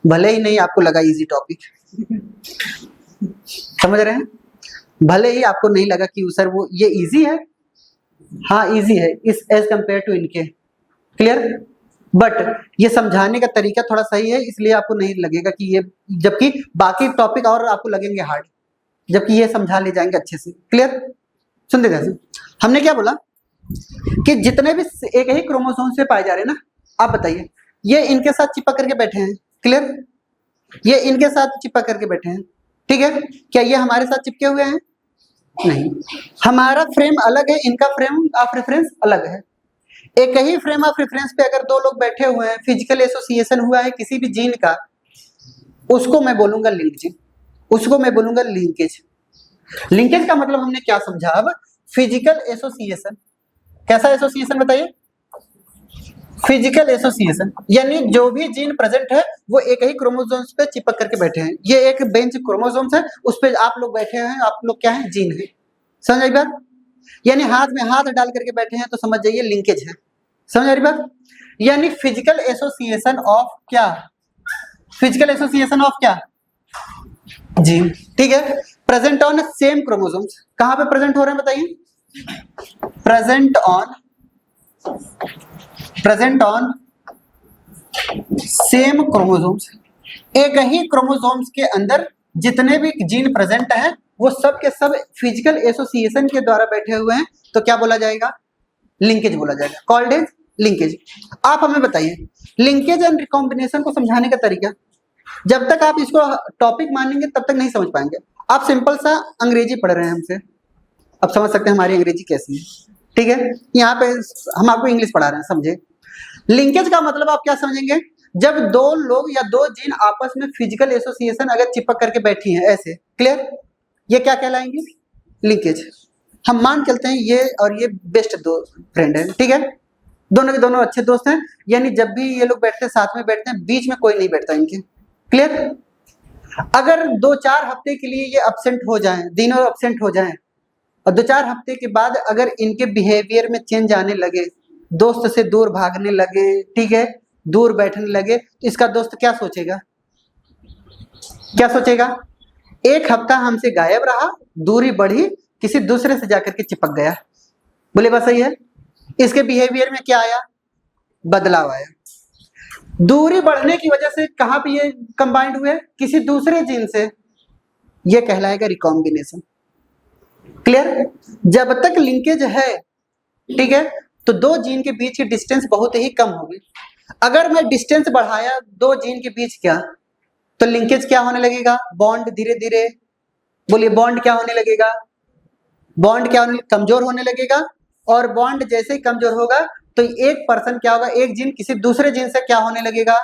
भले ही नहीं आपको लगा इजी टॉपिक, समझ रहे हैं? भले ही आपको नहीं लगा कि सर वो ये इजी है, हाँ इजी है इस एज कंपेयर टू इनके। क्लियर, बट ये समझाने का तरीका थोड़ा सही है, इसलिए आपको नहीं लगेगा कि ये, जबकि बाकी टॉपिक और आपको लगेंगे हार्ड, जबकि ये समझा ले जाएंगे अच्छे से। क्लियर, सुन देखिए, हमने क्या बोला कि जितने भी एक ही क्रोमोसोम से पाए जा रहे हैं ना, आप बताइए, ये इनके साथ चिपक करके बैठे हैं। क्लियर, ये इनके साथ चिपक करके बैठे हैं, ठीक है। क्या ये हमारे साथ चिपके हुए हैं? नहीं, हमारा फ्रेम अलग है, इनका फ्रेम ऑफ रेफरेंस अलग है। एक ही फ्रेम ऑफ रेफरेंस पे अगर दो लोग बैठे हुए हैं, फिजिकल एसोसिएशन हुआ है किसी भी जीन का, उसको मैं बोलूंगा लिंक जीन, उसको मैं बोलूंगा लिंकेज। लिंकेज का मतलब हमने क्या समझा अब? Physical association. कैसा एसोसिएशन बताइए? फिजिकल एसोसिएशन, यानी जो भी जीन प्रेजेंट है वो एक ही क्रोमोसोम्स पे चिपक करके बैठे हैं। ये एक बेंच क्रोमोसोम्स है, उस पे आप लोग बैठे हैं, आप लोग क्या है? जीन है। समझ आई बात? यानी हाथ में हाथ डाल करके बैठे हैं, तो समझ जाइए लिंकेज है। समझ आ रही बात? यानी फिजिकल एसोसिएशन ऑफ क्या? फिजिकल एसोसिएशन ऑफ क्या? जीन, ठीक है। Present on same chromosomes. कहां पे प्रेजेंट हो रहे हैं बताइए? Present on same chromosomes. एक ही क्रोमोसोम्स के अंदर जितने भी जीन प्रेजेंट हैं, वो सब के सब फिजिकल एसोसिएशन के द्वारा बैठे हुए हैं, तो क्या बोला जाएगा? लिंकेज बोला जाएगा, कॉल्ड एज लिंकेज। आप हमें बताइए लिंकेज एंड रिकॉम्बिनेशन को समझाने का तरीका। जब तक आप इसको टॉपिक मानेंगे तब तक नहीं समझ पाएंगे। आप सिंपल सा अंग्रेजी पढ़ रहे हैं हमसे, अब समझ सकते हैं हमारी अंग्रेजी कैसी है, ठीक है। यहाँ पे हम आपको इंग्लिश पढ़ा रहे हैं, समझे? लिंकेज का मतलब आप क्या समझेंगे? जब दो लोग या दो जीन आपस में फिजिकल एसोसिएशन अगर चिपक करके बैठी हैं ऐसे, क्लियर, ये क्या कहलाएंगे? लिंकेज। हम मान चलते हैं ये और ये बेस्ट दो फ्रेंड है, ठीक है, दोनों के दोनों अच्छे दोस्त हैं, यानी जब भी ये लोग बैठते हैं साथ में बैठते हैं, बीच में कोई नहीं बैठता इनके। क्लियर, अगर 2-4 हफ्ते के लिए ये अब्सेंट हो जाएं, दिनों अब्सेंट हो जाएं, और 2-4 हफ्ते के बाद अगर इनके बिहेवियर में चेंज आने लगे, दोस्त से दूर भागने लगे, ठीक है, दूर बैठने लगे, तो इसका दोस्त क्या सोचेगा? क्या सोचेगा? एक हफ्ता हमसे गायब रहा, दूरी बढ़ी, किसी दूसरे से जाकर के चिपक गया। बोले बात सही है? इसके बिहेवियर में क्या आया? बदलाव आया। दूरी बढ़ने की वजह से कहां पे ये कंबाइंड हुए? किसी दूसरे जीन से। ये कहलाएगा रिकॉम्बिनेशन। क्लियर, जब तक लिंकेज है, ठीक है, तो दो जीन के बीच की डिस्टेंस बहुत ही कम होगी। अगर मैं डिस्टेंस बढ़ाया दो जीन के बीच क्या, तो लिंकेज क्या होने लगेगा? बॉन्ड धीरे धीरे, बोलिए बॉन्ड क्या होने लगेगा? बॉन्ड क्या होने? कमजोर होने लगेगा। और बॉन्ड जैसे ही कमजोर होगा तो एक पर्सन क्या होगा? एक जीन किसी दूसरे जीन से क्या होने लगेगा?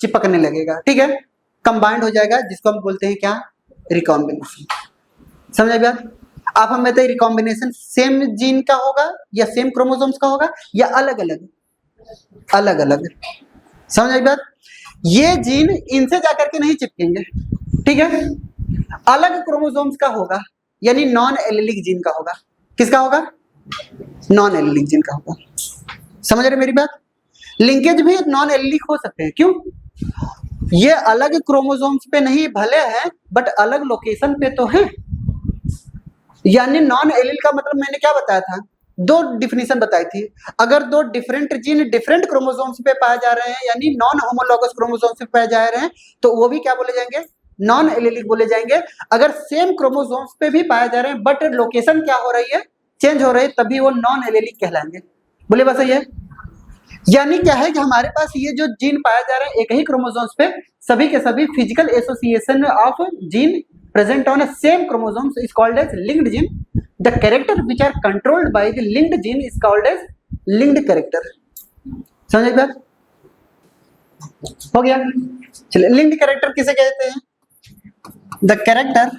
चिपकने लगेगा, ठीक है, कंबाइंड हो जाएगा, जिसको हम बोलते हैं क्या? रिकॉम्बिनेशन। समझ बात? आप हमें बताइए रिकॉम्बिनेशन सेम जीन का होगा या सेम क्रोमोसोम्स का होगा या अलग अलग? अलग अलग। समझ आई बात? ये जीन इनसे जाकर के नहीं चिपकेंगे, ठीक है, अलग क्रोमोसोम्स का होगा, यानी नॉन एलिलिक जीन का होगा। किसका होगा? नॉन एलिलिक जीन का होगा। समझ रहे मेरी बात? लिंकेज भी नॉन एलिलिक हो सकते हैं, क्यों? ये अलग क्रोमोसोम्स पे नहीं भले हैं, बट अलग लोकेशन पे तो है। यानी नॉन एलिल का मतलब मैंने क्या बताया था? दो डिफिनीशन बताई थी। अगर दो डिफरेंट जीन डिफरेंट क्रोमोसोम्स पे पाए जा रहे हैं, यानी नॉन होमोलॉगस क्रोमोसोम्स पे पाए जा रहे हैं, तो वो भी क्या बोले जाएंगे? नॉन एलेलिक बोले जाएंगे। अगर सेम क्रोमोसोम्स पे भी पाए जा रहे हैं बट लोकेशन क्या हो रही है, चेंज हो रही है, तभी वो नॉन एलेलिक कहलाएंगे। बोले बस ये यानी क्या है कि हमारे पास ये जो जीन पाया जा रहा है एक ही क्रोमोसोम्स पे, सभी के सभी physical association of gene present on same chromosomes is called as linked gene. The character which are controlled by the linked gene is called as linked character. समझ बात? हो गया। चलिए, लिंक्ड कैरेक्टर किसे कहते हैं? The character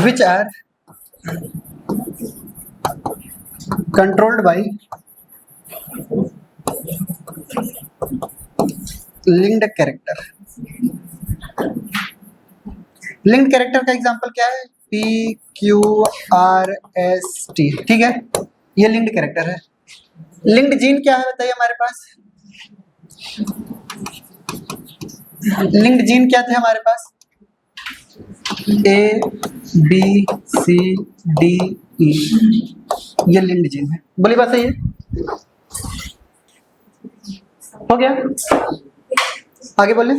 which are controlled by linked character। Linked character का example क्या है? PQRST। ठीक है, ये लिंक्ड कैरेक्टर है। लिंक्ड जीन क्या है बताइए हमारे पास? लिंक्ड जीन क्या थे हमारे पास? ABCDE, ये लिंक्ड जीन है। बोली बात सही है? हो गया। आगे बोले,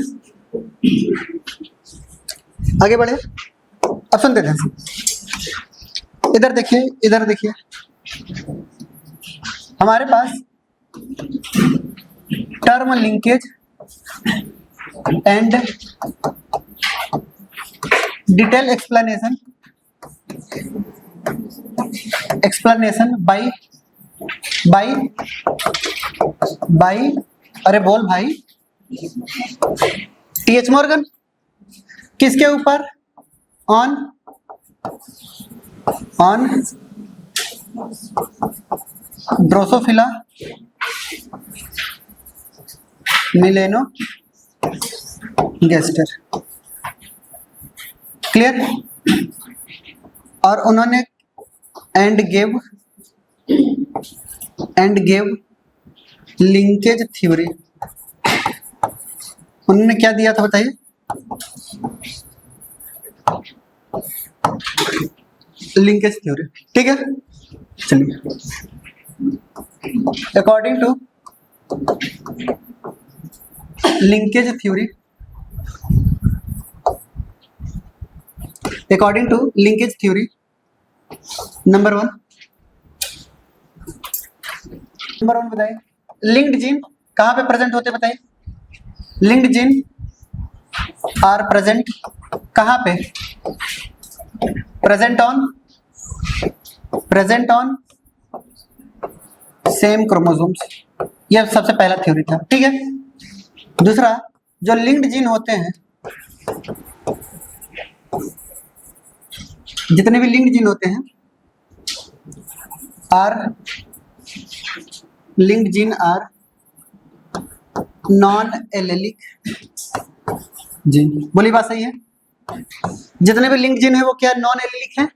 आगे बढ़े। अब सुनते थे, इधर देखिए, इधर देखिए, हमारे पास term linkage and detail explanation by अरे बोल भाई, टीएच मॉर्गन। किसके ऊपर? On Drosophila melanogaster. Clear? और उन्होंने एंड गेव लिंकेज थ्योरी। उन्होंने क्या दिया था बताइए? Linkage theory. ठीक है, चलिए। According to linkage theory, according to linkage theory, number one बताइए, लिंक्ड जीन कहां पे प्रेजेंट होते बताइए? लिंक्ड जीन आर प्रेजेंट कहां पे? Present on same chromosomes. यह सबसे पहला थ्योरी था। ठीक है। दूसरा, जो लिंक्ड जीन होते हैं, जितने भी लिंक्ड जीन होते हैं linked gene are non allelic gene. बोली बात सही है? जितने भी लिंक्ड जीन है वो क्या नॉन एलेलिक है?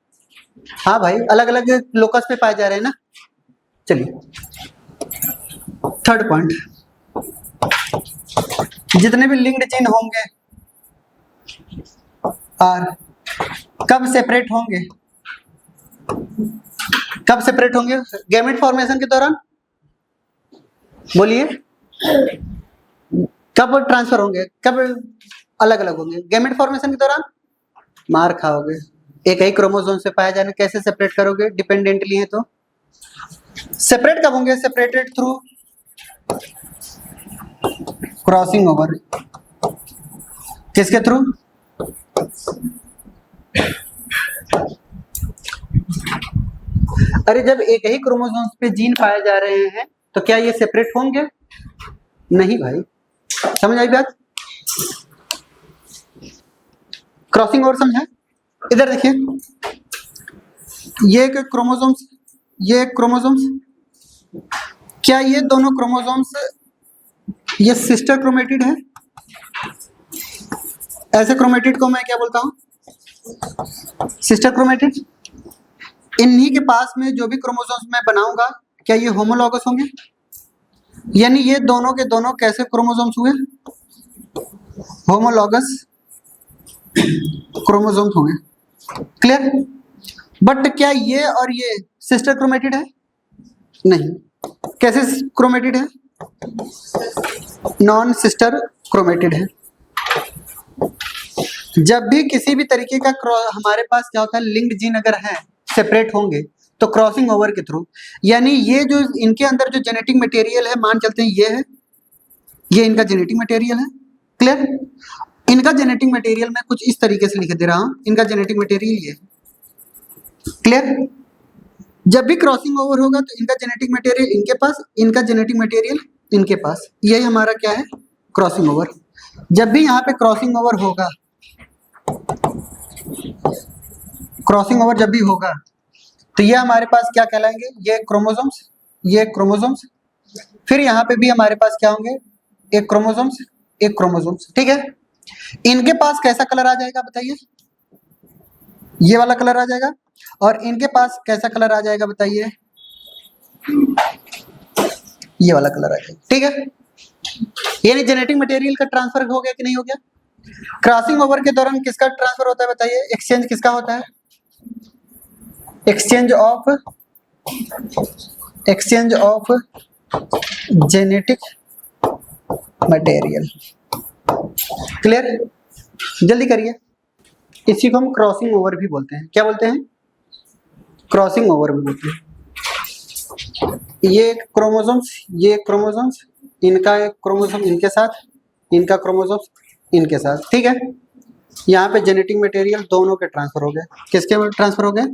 हाँ भाई, अलग अलग लोकस पे पाए जा रहे हैं ना। चलिए, थर्ड पॉइंट, जितने भी लिंक्ड जीन होंगे और कब सेपरेट होंगे? कब सेपरेट होंगे? गैमेट फॉर्मेशन के दौरान। बोलिए, कब ट्रांसफर होंगे? कब अलग अलग होंगे? गैमेट फॉर्मेशन के दौरान। मार खाओगे, एक ही क्रोमोसोम से पाया जाने, कैसे सेपरेट करोगे? डिपेंडेंटली है तो। सेपरेट कब होंगे? Separated through crossing over. किसके थ्रू? अरे जब एक ही क्रोमोसोम्स पे जीन पाए जा रहे हैं तो क्या ये सेपरेट होंगे? नहीं भाई, समझ आई बात? क्रॉसिंग ओवर समझा? इधर देखिए, ये क्रोमोसोम्स, ये क्रोमोसोम्स, क्या ये दोनों क्रोमोसोम्स ये सिस्टर क्रोमेटिड है? ऐसे क्रोमेटिड को मैं क्या बोलता हूं? Sister chromatid. इन्हीं के पास में जो भी क्रोमोसोम्स मैं बनाऊंगा, क्या ये होमोलॉगस होंगे? यानी ये दोनों के दोनों कैसे क्रोमोसोम्स हुए? होमोलॉगस क्रोमोसोम्स हुए। क्लियर? बट क्या ये और ये सिस्टर क्रोमेटिड है? नहीं। कैसे क्रोमेटिड है? नॉन सिस्टर क्रोमेटिड है। जब भी किसी भी तरीके का हमारे पास क्या होता है, लिंक्ड जीन अगर है, सेपरेट होंगे तो क्रॉसिंग ओवर के थ्रू, यानी ये जो इनके अंदर जो जेनेटिक मटेरियल है, मान चलते हैं ये है, ये इनका जेनेटिक मटेरियल है। क्लियर? इनका जेनेटिक मटेरियल मैं कुछ इस तरीके से लिख दे रहा हूं, इनका जेनेटिक मटेरियल ये है। क्लियर? जब भी क्रॉसिंग ओवर होगा तो इनका जेनेटिक मटेरियल इनके पास, इनका जेनेटिक मटेरियल इनके पास, यही हमारा क्या है, क्रॉसिंग ओवर। जब भी यहाँ पे क्रॉसिंग ओवर होगा, क्रॉसिंग ओवर जब भी होगा तो ये हमारे पास क्या कहलाएंगे, ये क्रोमोसोम्स, ये क्रोमोसोम्स, फिर यहाँ पे भी हमारे पास क्या होंगे, एक क्रोमोसोम्स, एक क्रोमोसोम्स। ठीक है? इनके पास कैसा कलर आ जाएगा बताइए, ये वाला कलर आ जाएगा, और इनके पास कैसा कलर आ जाएगा बताइए, ये वाला कलर आ जाएगा। ठीक है? यानी जेनेटिक मटेरियल का ट्रांसफर हो गया कि नहीं हो गया? क्रॉसिंग ओवर के दौरान किसका ट्रांसफर होता है बताइए, एक्सचेंज किसका होता है, exchange of genetic material. Clear? जल्दी करिए। इसी को हम क्रॉसिंग ओवर भी बोलते हैं। क्या बोलते हैं? क्रॉसिंग ओवर भी बोलते हैं। ये क्रोमोसोम्स, ये क्रोमोसोम्स, इनका एक क्रोमोसोम इनके साथ, इनका क्रोमोसोम्स इनके साथ। ठीक है? यहाँ पे जेनेटिक मटेरियल दोनों के ट्रांसफर हो गए। किसके ट्रांसफर हो गए?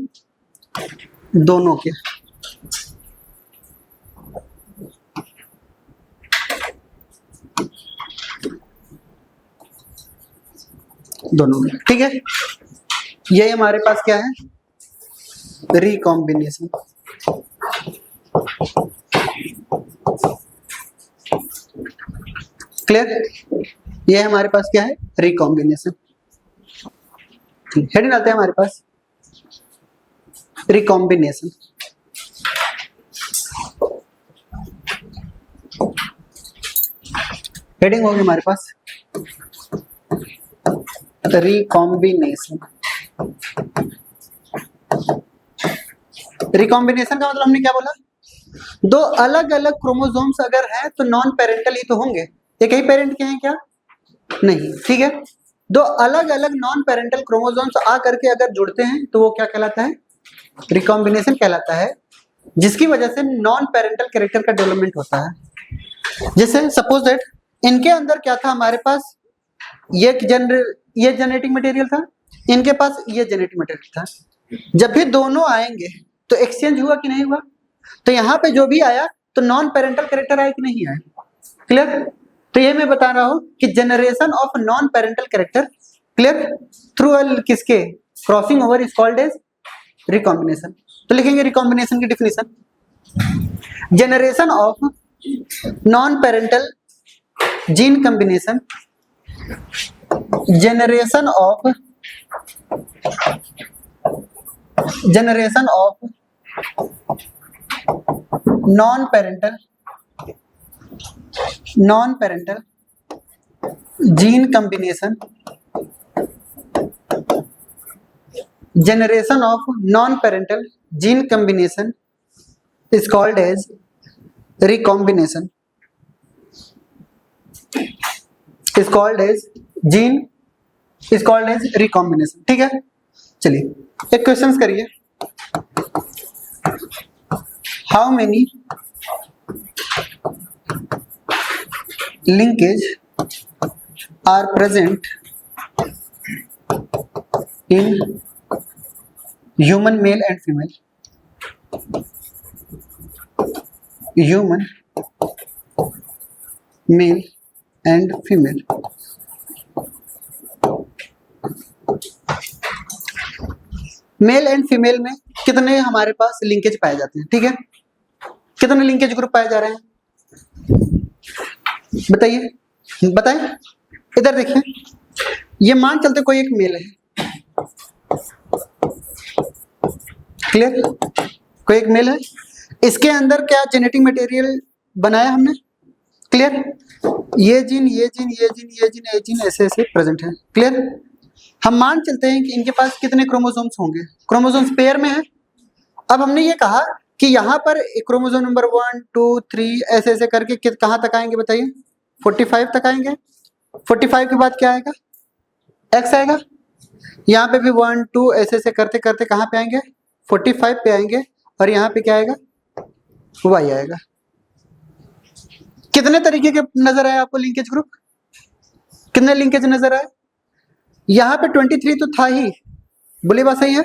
दोनों के। दोनों में। ठीक है? ये हमारे पास क्या है, रिकॉम्बिनेशन। क्लियर? ये हमारे पास क्या है, रिकॉम्बिनेशन। हेडिंग डालते हैं हमारे पास, रिकॉम्बिनेशन। हेडिंग होगी हमारे पास रिकॉम्बिनेशन। रिकॉम्बिनेशन का मतलब हमने क्या बोला, दो अलग अलग क्रोमोसोम्स अगर हैं तो नॉन पेरेंटल ही तो होंगे, एक ही पेरेंट के हैं क्या? नहीं। ठीक है? दो अलग अलग नॉन पेरेंटल क्रोमोसोम्स आ करके अगर जुड़ते हैं तो वो क्या कहलाता है, रिकॉम्बिनेशन कहलाता है, जिसकी वजह से नॉन पेरेंटल कैरेक्टर का डेवलपमेंट होता है। जैसे सपोज दैट इनके अंदर क्या था हमारे पास, ये जेनेटिक मटेरियल था, इनके पास ये जेनेटिक मटेरियल था। जब भी दोनों आएंगे तो एक्सचेंज हुआ कि नहीं हुआ? तो यहाँ पे जो भी आया तो नॉन पेरेंटल कैरेक्टर आया कि नहीं आया? क्लियर? तो ये मैं बता रहा हूं कि generation of non parental character, clear, through किसके, crossing over is called as recombination. तो लिखेंगे रिकॉम्बिनेशन की definition, generation of non parental gene combination, generation of non-parental gene combination, generation of non-parental gene combination is called as recombination, is called as recombination। ठीक है? चलिए एक questions करिए, how many linkage are present in human male and female, human male and female। Male and female में कितने हमारे पास linkage पाए जाते हैं? ठीक है? कितने लिंकेज ग्रुप पाए जा रहे हैं बताइए, बताएं। इधर देखिए, ये मान चलते कोई एक मेल है, क्लियर, कोई एक मेल है, इसके अंदर क्या जेनेटिक मटेरियल बनाया हमने, क्लियर, ये जीन ये जीन ये जीन ये जीन ये जीन ऐसे ऐसे प्रेजेंट है, क्लियर। हम मान चलते हैं कि इनके पास कितने क्रोमोसोम्स होंगे, क्रोमोसोम्स पेयर में है। अब हमने ये कहा कि यहाँ पर क्रोमोसोम नंबर 1 2 3 ऐसे ऐसे करके कहाँ तक आएंगे बताइए? 45 तक आएंगे। 45 के बाद क्या आएगा? एक्स आएगा। यहाँ पे भी 1 2 ऐसे ऐसे करते करते कहाँ पे आएंगे? 45 पे आएंगे। और यहाँ पे क्या आएगा? वाई आएगा। कितने तरीके के नजर आए आपको लिंकेज ग्रुप? कितने लिंकेज नजर आए? यहाँ पे 23 तो था ही, बोली बात सही है।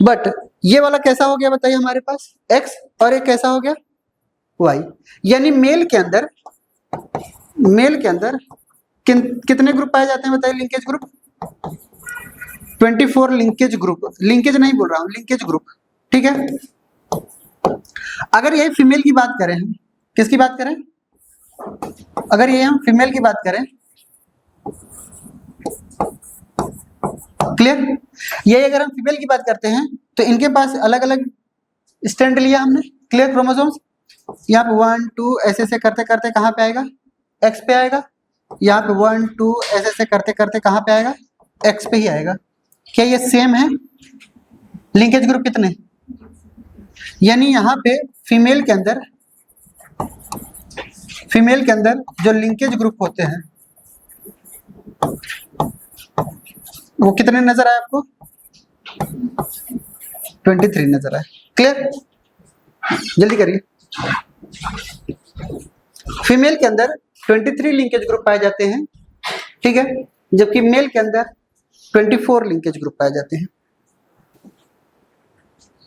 बट ये वाला कैसा हो गया बताइए हमारे पास? एक्स। और एक कैसा हो गया? वाई। यानी मेल के अंदर कितने ग्रुप पाए जाते हैं बताइए linkage group? 24 linkage group. Linkage नहीं बोल रहा हूं, लिंकेज ग्रुप। ठीक है। अगर यही फीमेल की बात करें, किसकी बात करें? अगर ये हम फीमेल की बात करें, क्लियर? ये अगर हम फीमेल की बात करते हैं तो इनके पास अलग अलग स्टैंड लिया हमने, क्लियर? क्रोमोसोम्स यहाँ पे 1 2 ऐसे ऐसे करते करते कहाँ पे आएगा? एक्स पे आएगा। यहाँ पे 1 2 ऐसे ऐसे करते करते कहाँ पे आएगा? एक्स पे ही आएगा। क्या ये सेम है? लिंकेज ग्रुप कितने? यानी यहाँ पे फीमेल के अंदर जो लिंकेज ग्रुप होते हैं वो कितने नजर आए आपको? 23 नजर आए। क्लियर? जल्दी करिए। फीमेल के अंदर 23 लिंकेज ग्रुप पाए जाते हैं, ठीक है, जबकि मेल के अंदर 24 लिंकेज ग्रुप पाए जाते हैं।